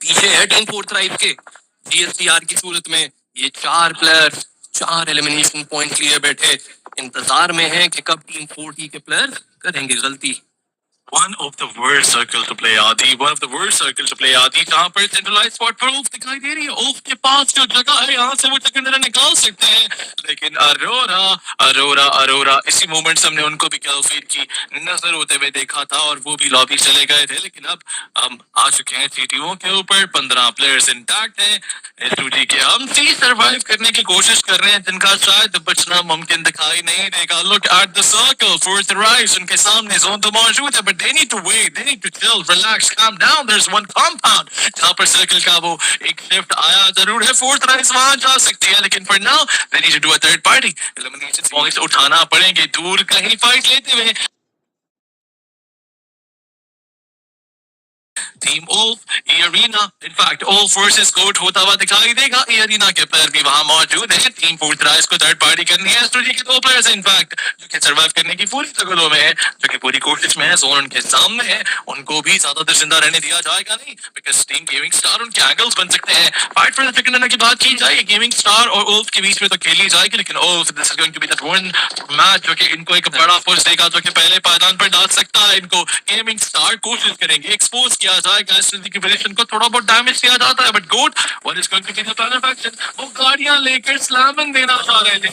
पीछे है टीम फोर्थ राइज के जीएसटीआर की सूरत में। ये 4 प्लेयर्स 4 एलिमिनेशन पॉइंट लिए बैठे इंतजार में है कि कब टीम 40 के प्लेयर करेंगे गलती। One of the worst circle to play आदि, जहाँ पर सेंट्रलाइज स्पॉट पर ऑफ दिखाई दे रही है। ऑफ के पास जो जगह है यहाँ से वो टक्कर निकाल सकते हैं, लेकिन अरोरा अरोरा अरोरा इसी मोमेंट से हमने उनको भी कैलफीड की नजर होते हुए देखा था और वो भी लॉबी चले गए थे, लेकिन अब हम आ चुके हैं टीटीओ के ऊपर। 15 प्लेयर्स इंटैक्ट हैं एस2जी के। हम सर्वाइव करने की कोशिश कर रहे हैं जिनका शायद बचना मुमकिन दिखाई नहीं देगा। Look at the circle, fourth rise उनके सामने, जोन तो मौजूद है but they need to wait, they need to chill, relax, calm down. There is one compound जहां पर सर्कल का वो एक शिफ्ट आया जरूर है। फोर्थ राइज वहां जा सकती है लेकिन for now they need to do a third party elimination points उठाना पड़ेंगे दूर कहीं फाइट लेते हुए। Team Wolf arena, in fact Wolf versus court होता हुआ दिखाई देगा। एरिना के प्लेयर भी वहां मौजूद है। टीम फोर्थ को थर्ड पार्टी करनी है। एस2जी के दो प्लेयर्स इनफैक्ट जो कि सर्वाइव करने की पूरी तगड़ों में है, जो कि पूरी कोशिश में है। जोन उनके सामने है, उनको भी ज्यादातर जिंदा रहने दिया जाएगा नहीं, बिकॉज टीम गेमिंग स्टार उनके एंगल्स बन सकते हैं। Fight for the chicken dinner की बात की जाए, गेमिंग स्टार और ओल्फ के बीच में तो खेली जाएगी, लेकिन Wolf this is going to be that one match जो कि इनको एक बड़ा पुश देगा, जो कि पहले पायदान पर डाल सकता है इनको। गेमिंग स्टार कोशिश करेंगे, एक्सपोज किया जाएगा, एस2जी की पोजीशन को थोड़ा बहुत डैमेज किया जाता है, but goat what is going to be the plan of action, वो गाड़ियां लेकर स्लैमिंग देना चाह रहे थे।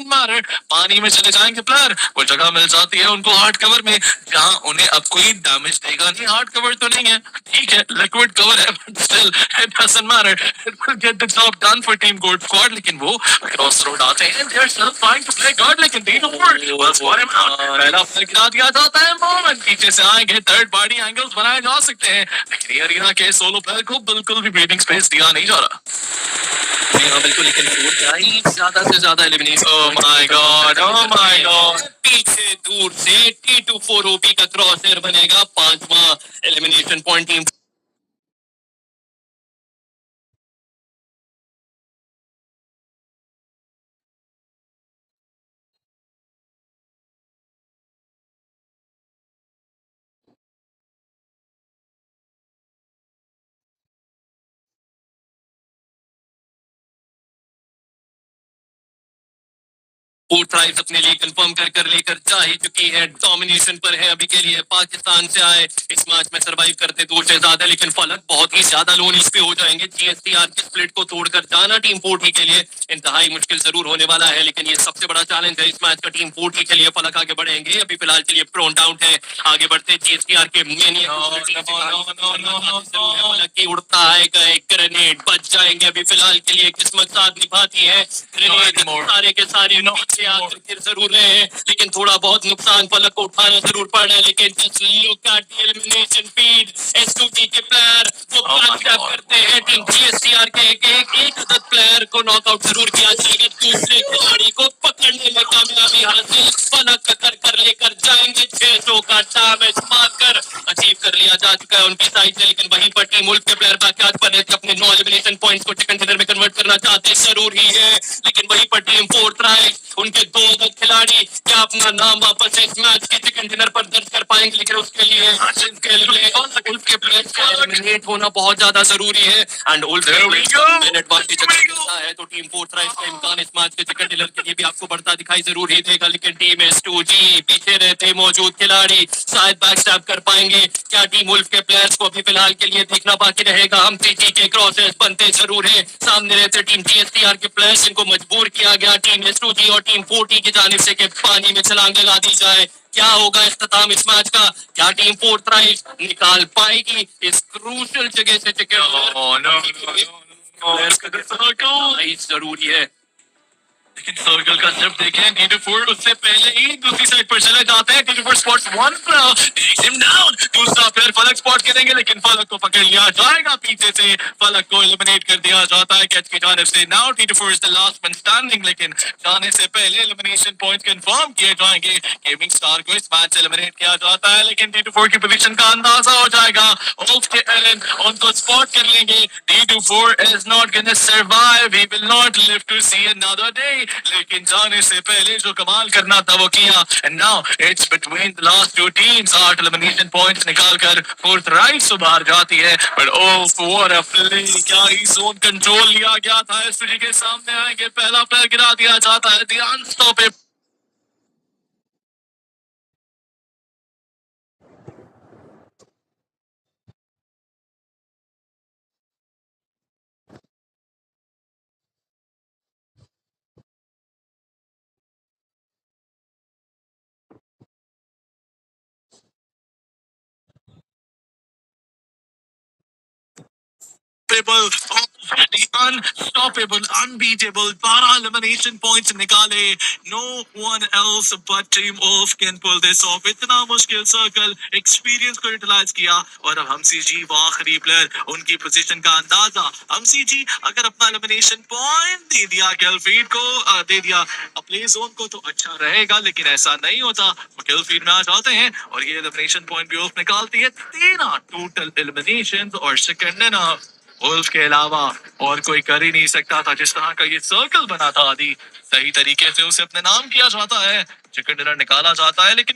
मैटर, पानी में चले जाएंगे प्लेयर, वो जगह मिल जाती है उनको हार्ड कवर में, जहां उन्हें अब कोई डैमेज देगा नहीं। हार्ड कवर तो नहीं है, ठीक है, लिक्विड कवर है, but still it doesn't matter, it will get the job done for team gold squad. लेकिन वो क्रॉस रोड आते हैं, they are still trying to play god, लेकिन they don't work, let's what him out. पहला play गिरा दिया जाता है, मोमेंट पीछे से आएंगे, थर्ड पार्टी एंगल्स बनाए जा सकते हैं, लेकिन ये अरीना के सोलो प्लेयर को बिल्कुल भी ब्रीथिंग स्पेस दिया नहीं जा रहा। हाँ बिल्कुल, लेकिन ज्यादा से ज्यादा elimination. Oh my god, oh my god, पीछे दूर से T24 ओपी का क्रॉसर बनेगा, 5वां elimination point team. Fourth right अपने लिए कंफर्म कर लेकर जा ही चुकी है, डोमिनेशन पर है अभी के लिए। पाकिस्तान से आए इस मैच में सरवाइव करते दो से ज्यादा, लेकिन फलक बहुत ही ज्यादा लो नीच पे हो जाएंगे। जीएसटीआर के स्प्लिट को तोड़कर जाना टीम 4T के लिए इंतहाई मुश्किल जरूर होने वाला है, लेकिन ये सबसे बड़ा चैलेंज है इस मैच का टीम 4T के लिए। फलक आगे बढ़ेंगे, अभी फिलहाल के लिए प्रोन्ट आउट है, आगे बढ़ते जीएसटीआर के फलक की उड़ता आएगा एक ग्रेनेड, बच जाएंगे अभी फिलहाल के लिए, किस्मत साथ निभाती है। ग्रेनेड सारे के सारे पीछे आकर गिर जरूर रहे हैं, लेकिन थोड़ा बहुत नुकसान फलक को उठाना जरूर पड़ रहा है। लेकिन just look at the elimination feed, S2G के प्लेयर वो कामयाब करते हैं। टीम जीएसटीआर के एक अदद प्लेयर को नॉकआउट जरूर किया जाएगा, दूसरे खिलाड़ी को पकड़ने में कामयाबी हासिल फलक कर लेकर जाएंगे। 600 का डैमेज मारकर अचीव कर लिया जा चुका है उनकी साइड से, लेकिन वहीं पर टीम मुल्क के प्लेयर बैकयार्ड पर अपने 9 एलिमिनेशन पॉइंट्स को चिकन डिनर में कन्वर्ट करना चाहते जरूर ही है, लेकिन वहीं पर टीम फोर्थ राइट उनके दो अदद खिलाड़ी क्या अपना नाम वापस इस मैच के चिकन डिनर पर दर्ज कर पाएंगे, लेकिन उसके लिए उल्फ के प्लेयर्स का एलिमिनेट होना बहुत ज्यादा जरूरी है। एंड उल्फ एडवांटेज है तो टीम फोर्थ राइट का इम्कान इस मैच के चिकन डिनर के लिए भी आपको बढ़ता दिखाई जरूर ही देगा, लेकिन टीम एस2जी पीछे रहते मौजूद खिलाड़ी शायद बैकस्टैप कर पाएंगे क्या टीम उल्फ के प्लेयर्स को अभी फिलहाल के लिए देखना बाकी रहेगा। हम टीटी के क्रॉसेस बनते जरूर है, सामने रहते टीम जीएसटीआर के प्लेयर्स जिनको मजबूर किया गया टीम एस2जी और टीम 4T की जानिब से कि पानी में छलांग लगा दी जाए। क्या होगा इख्तिताम इस मैच का, क्या टीम फोर्थ राइट निकाल पाएगी इस क्रूशल जगह से जरूरी है, लेकिन सर्कल का सिर्फ देखें T24 उससे पहले ही दूसरी साइड पर चले जाते हैं। T24 spots one takes him down, दूसरा प्लेयर फलक स्पॉट करेंगे, लेकिन फलक को पकड़ लिया जाएगा पीछे से, फलक को एलिमिनेट कर दिया जाता है कैच की जानिब से। Now T24 is the last man standing, लेकिन जाने से पहले एलिमिनेशन पॉइंट कंफर्म किए जाएंगे। गेमिंग स्टार को इस मैच एलिमिनेट किया जाता है, लेकिन T24 की पोजीशन का अंदाजा हो जाएगा। उल्फ के एलन उनको स्पॉट कर लेंगे। T24 is not gonna survive, he will not live to see another day, लेकिन जाने से पहले जो कमाल करना था वो किया। And now it's between the last two teams, 8 elimination points निकालकर फोर्थ राइट से बाहर जाती है, but oh what a play, क्या ही जोन कंट्रोल लिया गया था। एसपीजी के सामने आएंगे, पहला प्लेयर गिरा दिया जाता है, the unstoppable unstoppable, unstoppable, unbeatable, 12 elimination points निकाले. No one else but Team Wolf can pull this off. इतना मुश्किल सर्कल, एक्सपीरियंस को यूटिलाइज किया और अब हमसी जी वो आखिरी प्लेयर, उनकी पोजीशन का अंदाजा. हमसी जी अगर अपना एलिमिनेशन पॉइंट दे दिया किल फीड को, दे दिया अपने जोन को, तो अच्छा रहेगा, लेकिन ऐसा नहीं होता. वो किल फीड में आ जाते हैं और ये एलिमिनेशन पॉइंट भी ऑफ निकालती है. 13 टोटल एलिमिनेशन और सेकंड ना वुल्फ के अलावा और कोई कर ही नहीं सकता था. जिस तरह का ये सर्कल बना था आदि, सही तरीके से उसे अपने नाम किया जाता है, चिकन डिनर निकाला जाता है, लेकिन